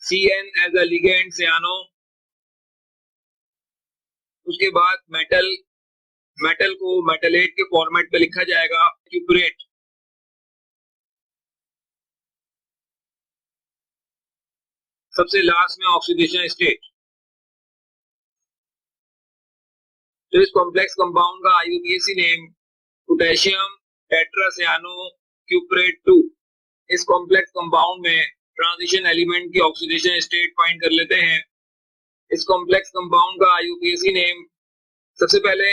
Cn as a ligand cyano, उसके बाद मेटल को मेटलेट के फॉर्मेट पे लिखा जाएगा क्यूपरेट, सबसे लास्ट में ऑक्सीडेशन स्टेट। तो इस कॉम्प्लेक्स कंपाउंड का IUPAC name potassium tetracyano cuprate 2। इस कॉम्प्लेक्स कंपाउंड में ट्रांजिशन एलिमेंट की ऑक्सीडेशन स्टेट फाइंड कर लेते हैं। इस कॉम्प्लेक्स कंपाउंड का आईयूपीएसी नेम, सबसे पहले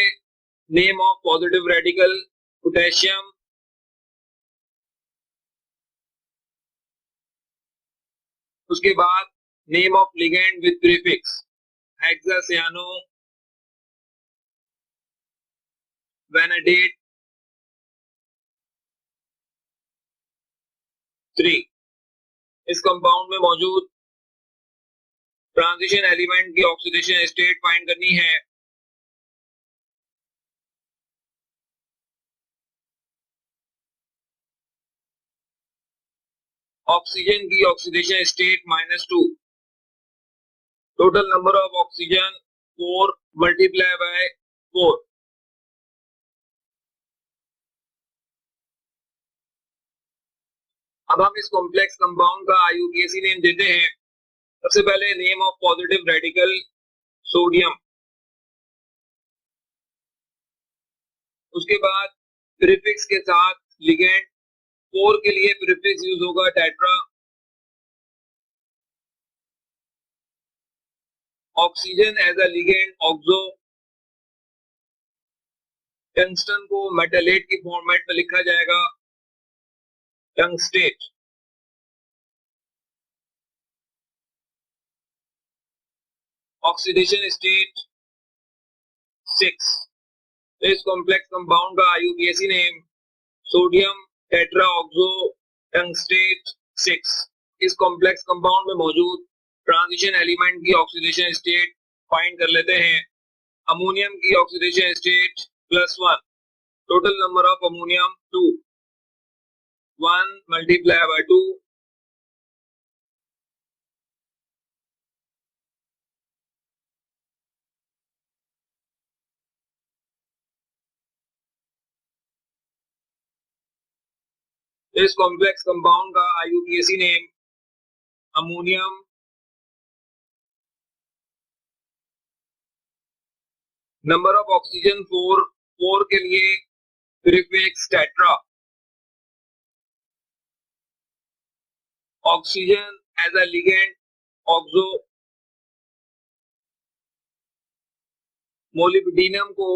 name of positive radical potassium, उसके बाद name of ligand with prefix hexacyano vanadate 3। इस कंपाउंड में मौजूद ट्रांजिशन एलिमेंट की ऑक्सीडेशन स्टेट फाइंड करनी है। ऑक्सीजन की oxidation state -2, total number of oxygen 4 multiply by 4। अब हम इस कॉम्प्लेक्स कंपाउंड का आईयूपीएसी नेम देते हैं। सबसे पहले name of positive radical sodium, उसके बाद प्रीफिक्स के साथ लिगेंड, 4 के लिए प्रीफिक्स यूज होगा tetra, oxygen as a ligand oxo, tungsten को मेटलेट के फॉर्मेट में लिखा जाएगा टंगस्टेट, ऑक्सीडेशन स्टेट 6। तो इस कॉम्प्लेक्स कंपाउंड का IUPAC name sodium tetraoxo tungstate 6। इस कॉम्प्लेक्स कंपाउंड में मौजूद ट्रांजिशन एलिमेंट की ऑक्सीडेशन स्टेट फाइंड कर लेते हैं। अमोनियम की oxidation state +1, total number of ammonium 2, 1 multiply by 2, इस कॉम्प्लेक्स कंपाउंड का IUPAC name ammonium number of oxygen 4 के लिए prefix tetra, oxygen as a ligand oxo, molybdenum को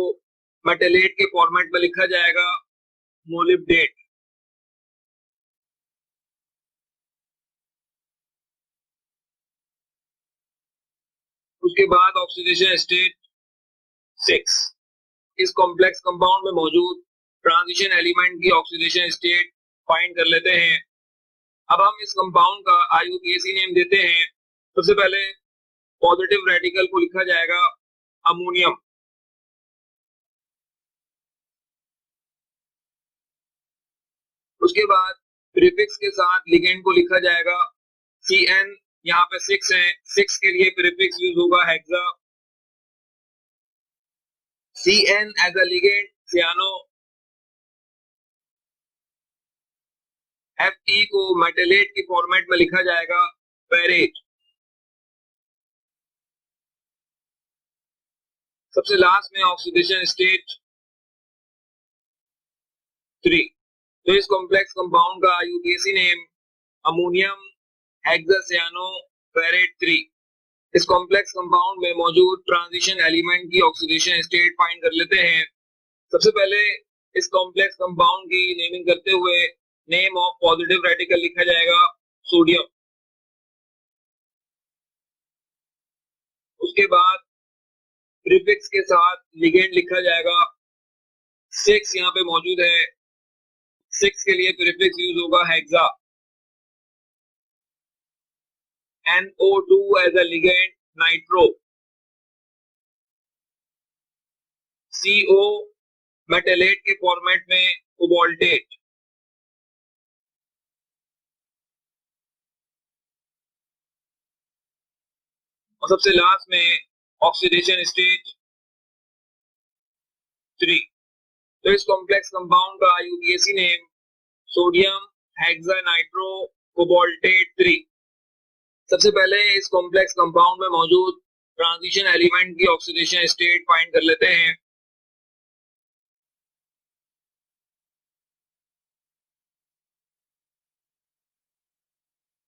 मेटलेट के फॉर्मेट में लिखा जाएगा मोलिब्डेट, उसके बाद ऑक्सीडेशन स्टेट 6। इस कॉम्प्लेक्स कंपाउंड में मौजूद ट्रांजिशन एलिमेंट की ऑक्सीडेशन स्टेट फाइंड कर लेते हैं। अब हम इस कंपाउंड का आईयूपीएसी नेम देते हैं। सबसे पहले पॉजिटिव रेडिकल को लिखा जाएगा अमोनियम, उसके बाद प्रीफिक्स के साथ लिगेंड को लिखा जाएगा Cn, यहाँ पे 6 है, 6 के लिए प्रीफिक्स यूज होगा hexa, Cn as a ligand cyano, Fe को मेटलेट के फॉर्मेट में लिखा जाएगा फेरेट, सबसे लास्ट में ऑक्सीडेशन स्टेट 3। तो इस कॉम्प्लेक्स कंपाउंड का आईयूपीएसी नेम अमोनियम हेक्सासियानो फेरेट 3। इस कॉम्प्लेक्स कंपाउंड में मौजूद ट्रांजिशन एलिमेंट की ऑक्सीडेशन स्टेट फाइंड कर लेते हैं। सबसे पहले इस कॉम्प्लेक्स कंपाउंड की नेमिंग करते हुए नेम ऑफ पॉजिटिव रेडिकल लिखा जाएगा सोडियम। उसके बाद प्रीफिक्स के साथ लिगेंड लिखा जाएगा। 6 यहाँ पे मौजूद है, 6 के लिए प्रीफिक्स यूज होगा hexa. NO2 as a ligand nitro. CO metallate के फॉर्मेट में कोबाल्टेट। और सबसे लास्ट में ऑक्सीडेशन स्टेज 3। तो इस कॉम्प्लेक्स कंपाउंड का IUPAC नेम सोडियम हेक्सानाइट्रो कोबाल्टेट 3। सबसे पहले इस कॉम्प्लेक्स कंपाउंड में मौजूद ट्रांजिशन एलिमेंट की ऑक्सीडेशन स्टेट फाइंड कर लेते हैं।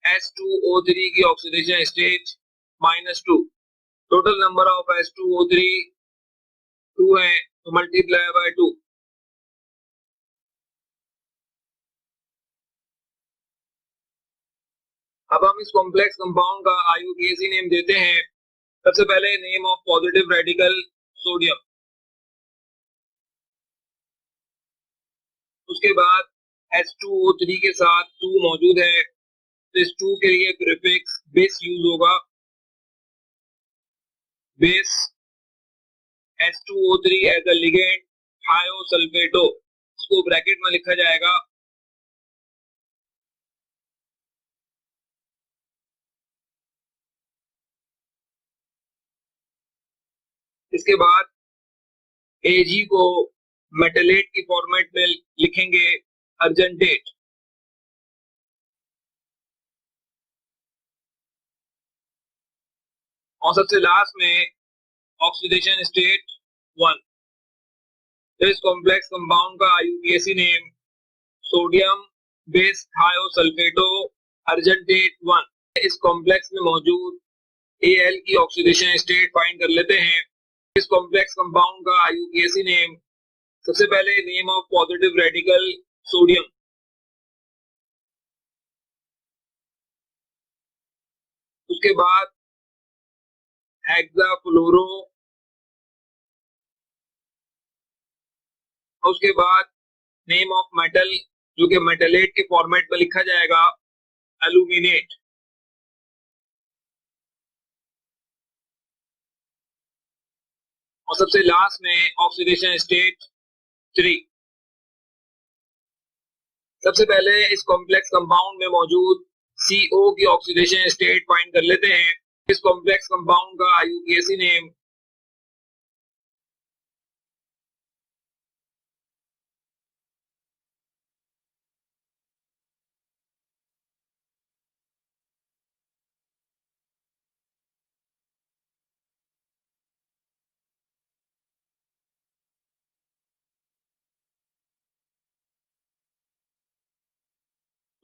H2O3 की oxidation state -2। Total number of H2O3 2 है, तो मल्टीप्लाई बाय 2। अब हम इस कॉम्प्लेक्स कंपाउंड का IUPAC नेम देते हैं। सबसे पहले name of positive radical sodium. उसके बाद H2O3 के साथ 2 मौजूद है, तो इस 2 के लिए प्रीफिक्स बेस यूज होगा। Bis H2O3 as a ligand thiosulphato, इसको ब्रैकेट में लिखा जाएगा। इसके बाद Ag को मेटलेट की फॉर्मेट में लिखेंगे अर्जेंटेट। और सबसे लास्ट में ऑक्सीडेशन स्टेट 1। तो इस कॉम्प्लेक्स कंपाउंड का IUPAC name sodium bis thiosulphato argentate 1। इस कॉम्प्लेक्स में मौजूद Al की ऑक्सीडेशन स्टेट फाइंड कर लेते हैं। इस कॉम्प्लेक्स कंपाउंड का IUPAC नेम, सबसे पहले name of positive radical sodium. उसके बाद हेक्साफ्लोरो। और उसके बाद नेम ऑफ मेटल, जो कि मेटलेट के फॉर्मेट में लिखा जाएगा एल्यूमिनेट। और सबसे लास्ट में ऑक्सीडेशन स्टेट 3। सबसे पहले इस कॉम्प्लेक्स कंपाउंड में मौजूद CO की ऑक्सीडेशन स्टेट फाइंड कर लेते हैं। इस कॉम्प्लेक्स कंपाउंड का IUPAC नेम,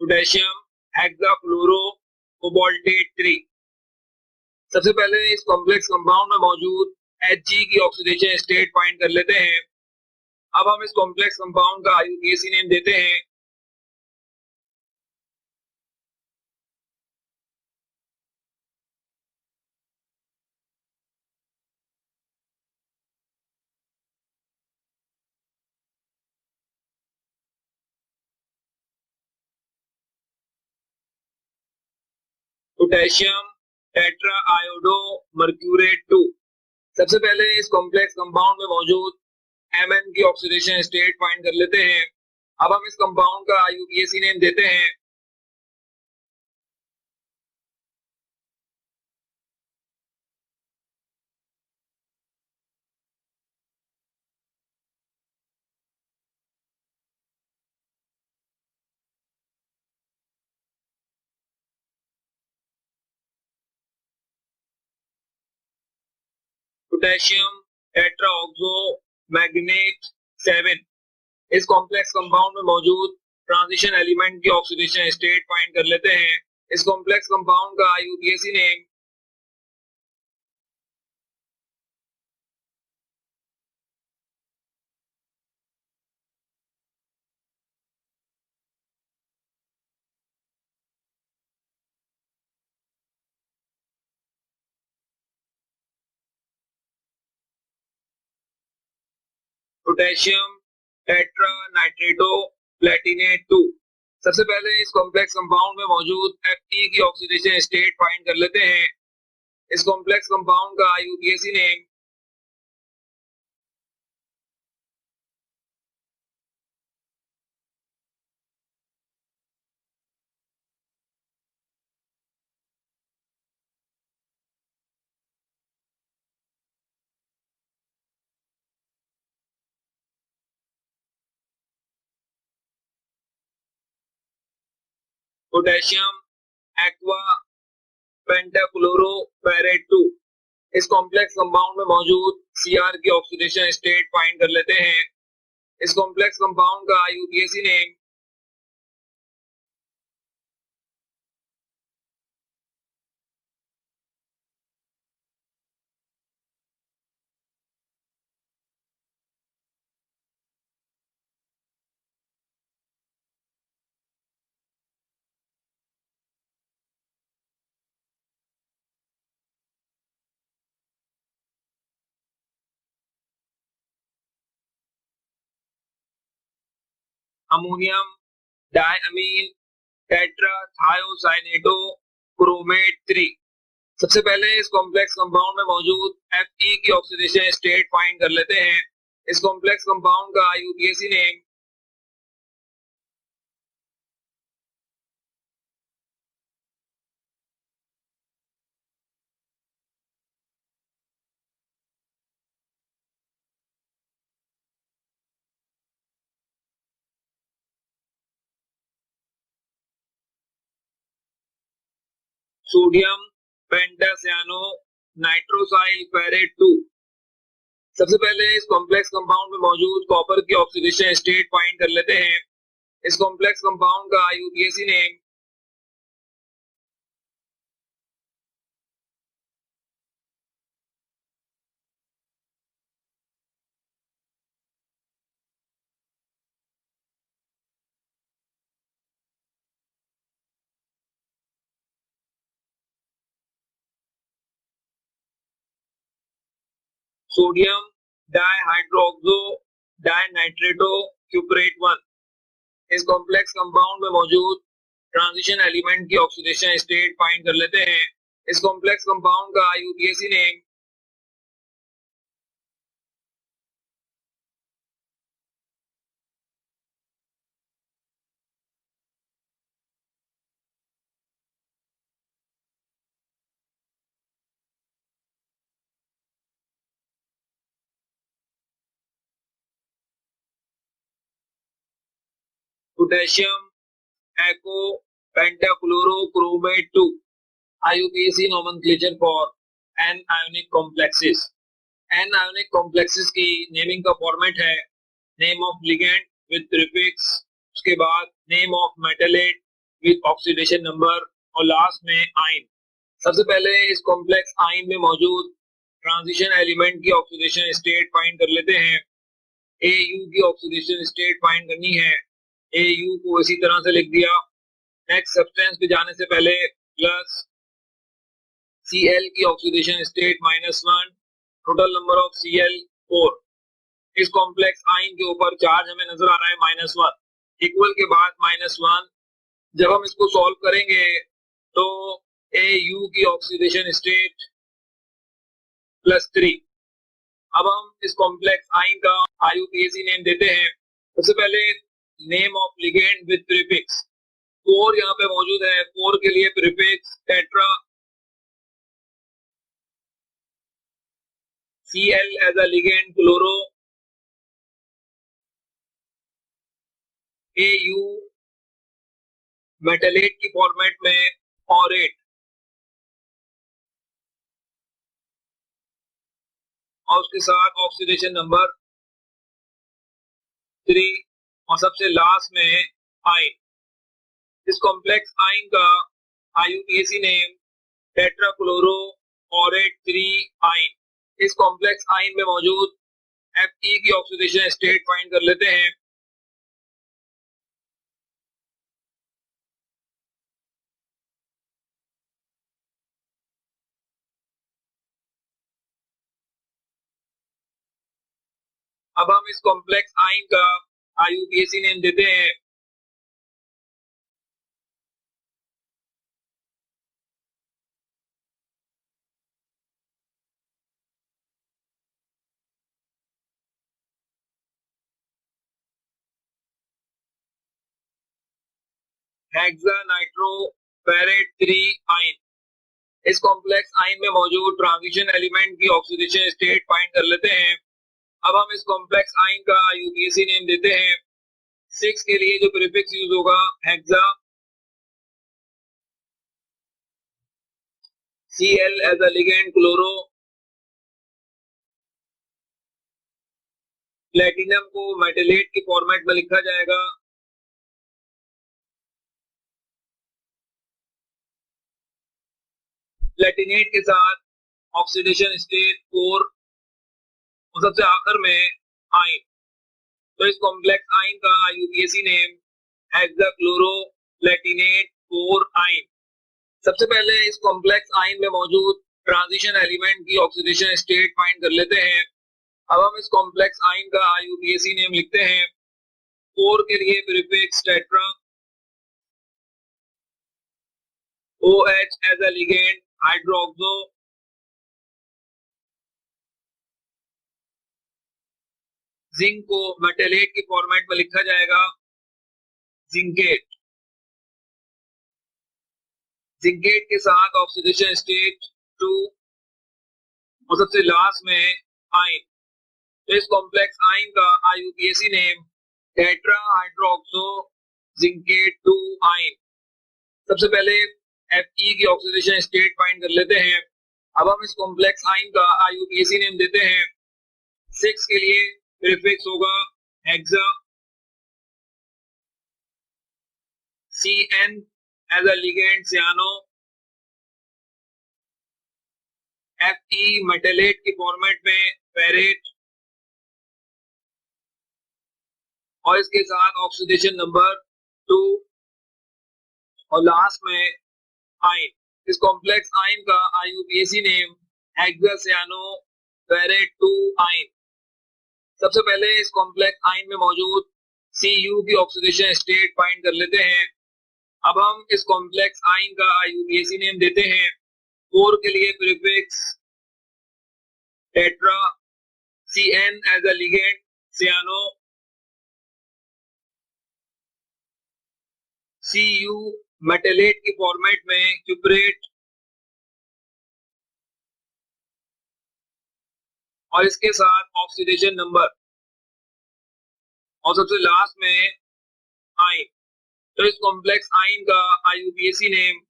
पोटेशियम हेक्साफ्लोरो कोबाल्टेट 3। सबसे पहले इस कॉम्प्लेक्स कंपाउंड में मौजूद Hg की ऑक्सीडेशन स्टेट फाइंड कर लेते हैं। अब हम इस कॉम्प्लेक्स कंपाउंड का IUPAC नेम देते हैं। Potassium tetra iodo mercurate 2। सबसे पहले इस कॉम्प्लेक्स कंपाउंड में मौजूद Mn की ऑक्सीडेशन स्टेट फाइंड कर लेते हैं। अब हम इस कंपाउंड का IUPAC नेम देते हैं। Potassium tetraoxo manganate 7। इस कॉम्प्लेक्स कंपाउंड में मौजूद ट्रांजिशन एलिमेंट की ऑक्सीडेशन स्टेट फाइंड कर लेते हैं। इस कॉम्प्लेक्स कंपाउंड का IUPAC name, potassium tetra nitrato platinate 2। सबसे पहले इस कॉम्प्लेक्स कंपाउंड में मौजूद Fe की ऑक्सीडेशन स्टेट फाइंड कर लेते हैं। इस कॉम्प्लेक्स कंपाउंड का IUPAC नेम पोटेशियम एक्वा पेंटाक्लोरोफेरेट 2। इस कॉम्प्लेक्स कंपाउंड में मौजूद Cr की ऑक्सीडेशन स्टेट फाइंड कर लेते हैं। इस कॉम्प्लेक्स कंपाउंड का IUPAC name ammonium diamine tetrathiocyanato chromate 3। सबसे पहले इस कॉम्प्लेक्स कंपाउंड में मौजूद Fe की ऑक्सीडेशन स्टेट फाइंड कर लेते हैं। इस कॉम्प्लेक्स कंपाउंड का IUPAC नेम सोडियम पेंटासियानो नाइट्रोसाइल फेरेट 2। सबसे पहले इस कॉम्प्लेक्स कंपाउंड में मौजूद कॉपर की ऑक्सीडेशन स्टेट फाइंड कर लेते हैं। इस कॉम्प्लेक्स कंपाउंड का IUPAC name sodium dihydroxo dinitrato cuprate 1। इस कॉम्प्लेक्स कंपाउंड में मौजूद ट्रांजिशन एलिमेंट की ऑक्सीडेशन स्टेट फाइंड कर लेते हैं। इस कॉम्प्लेक्स कंपाउंड का IUPAC name potassium aquo pentachlorochromate 2। IUPAC nomenclature for anionic complexes. Anionic complexes की नेमिंग का फॉर्मेट है name of ligand with prefix, उसके बाद name of metallate with oxidation number और लास्ट में आइन। सबसे पहले इस कॉम्प्लेक्स आइन में मौजूद ट्रांजिशन एलिमेंट की ऑक्सीडेशन स्टेट फाइंड कर लेते हैं। AU की ऑक्सीडेशन स्टेट फाइंड करनी है। AU को इसी तरह से लिख दिया। नेक्स्ट सब्सटेंस पे जाने से पहले प्लस Cl की oxidation state -1, total number of Cl 4। इस कॉम्प्लेक्स आइन के ऊपर चार्ज हमें नजर आ रहा है -1, इक्वल के बाद -1। जब हम इसको सॉल्व करेंगे तो AU की ऑक्सीडेशन स्टेट +3। अब हम इस कॉम्प्लेक्स आइन का IUPAC नेम देते हैं। सबसे पहले name of ligand with prefix 4 यहाँ पे मौजूद है। 4 के लिए prefix tetra, Cl as a ligand chloro, AU metallate की फॉर्मेट में ऑरेट, और उसके साथ ऑक्सीडेशन नंबर 3 और सबसे लास्ट में आइन। इस कॉम्प्लेक्स आइन का IUPAC नेम टेट्राक्लोरो ऑरेट 3 आइन। इस कॉम्प्लेक्स आइन में मौजूद Fe की ऑक्सीडेशन स्टेट फाइंड कर लेते हैं। अब हम इस कॉम्प्लेक्स आइन का IUPAC नेम देते हैं हेक्सानाइट्रोफेरेट 3 आइन। इस कॉम्प्लेक्स आइन में मौजूद ट्रांजिशन एलिमेंट की ऑक्सीडेशन स्टेट फाइंड कर लेते हैं। अब हम इस कॉम्प्लेक्स आइन का IUPAC नेम देते हैं। 6 के लिए जो प्रीफिक्स यूज होगा hexa, Cl as a ligand chloro, platinum को मेटलेट के फॉर्मेट में लिखा जाएगा। प्लेटिनेट के साथ ऑक्सीडेशन स्टेट 4 और सबसे आखिर में आइन। तो इस कॉम्प्लेक्स आइन का IUPAC नेम हेक्साक्लोरो प्लेटिनेट 4 आइन। सबसे पहले इस कॉम्प्लेक्स आइन में मौजूद ट्रांजिशन एलिमेंट की ऑक्सीडेशन स्टेट फाइंड कर लेते हैं। अब हम इस कॉम्प्लेक्स आइन का IUPAC नेम लिखते हैं। 4 के लिए prefix tetra, OH as a ligand hydroxo, zinc को मेटलेट के फॉर्मेट में लिखा जाएगा जिंकेट। जिंकेट के साथ ऑक्सीडेशन स्टेट 2 और सबसे लास्ट में आइन। तो इस कॉम्प्लेक्स आइन का IUPAC name tetra hydroxo zincate 2 आइन। सबसे पहले Fe की ऑक्सीडेशन स्टेट फाइंड कर लेते हैं। अब हम इस कॉम्प्लेक्स आइन का IUPAC नेम देते हैं। 6 के लिए प्रीफिक्स होगा hexa, Cn as a ligand cyano, Fe metallate के फॉर्मेट में फेरेट और इसके साथ ऑक्सीडेशन नंबर 2 और लास्ट में आइन। इस कॉम्प्लेक्स आइन का IUPAC नेम हेक्सासियानो फेरेट 2 आइन। सबसे पहले इस कॉम्प्लेक्स आइन में मौजूद Cu की ऑक्सीडेशन स्टेट फाइंड कर लेते हैं। अब हम इस कॉम्प्लेक्स आइन का IUPAC नेम देते हैं। 4 के लिए prefix tetra, Cn as a ligand cyano, Cu metallate के फॉर्मेट में क्यूपरेट और इसके साथ ऑक्सीडेशन नंबर और सबसे लास्ट में आइन। तो इस कॉम्प्लेक्स आइन का IUPAC नेम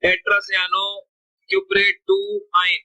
टेट्रासियानो क्यूपरेट 2 आइन।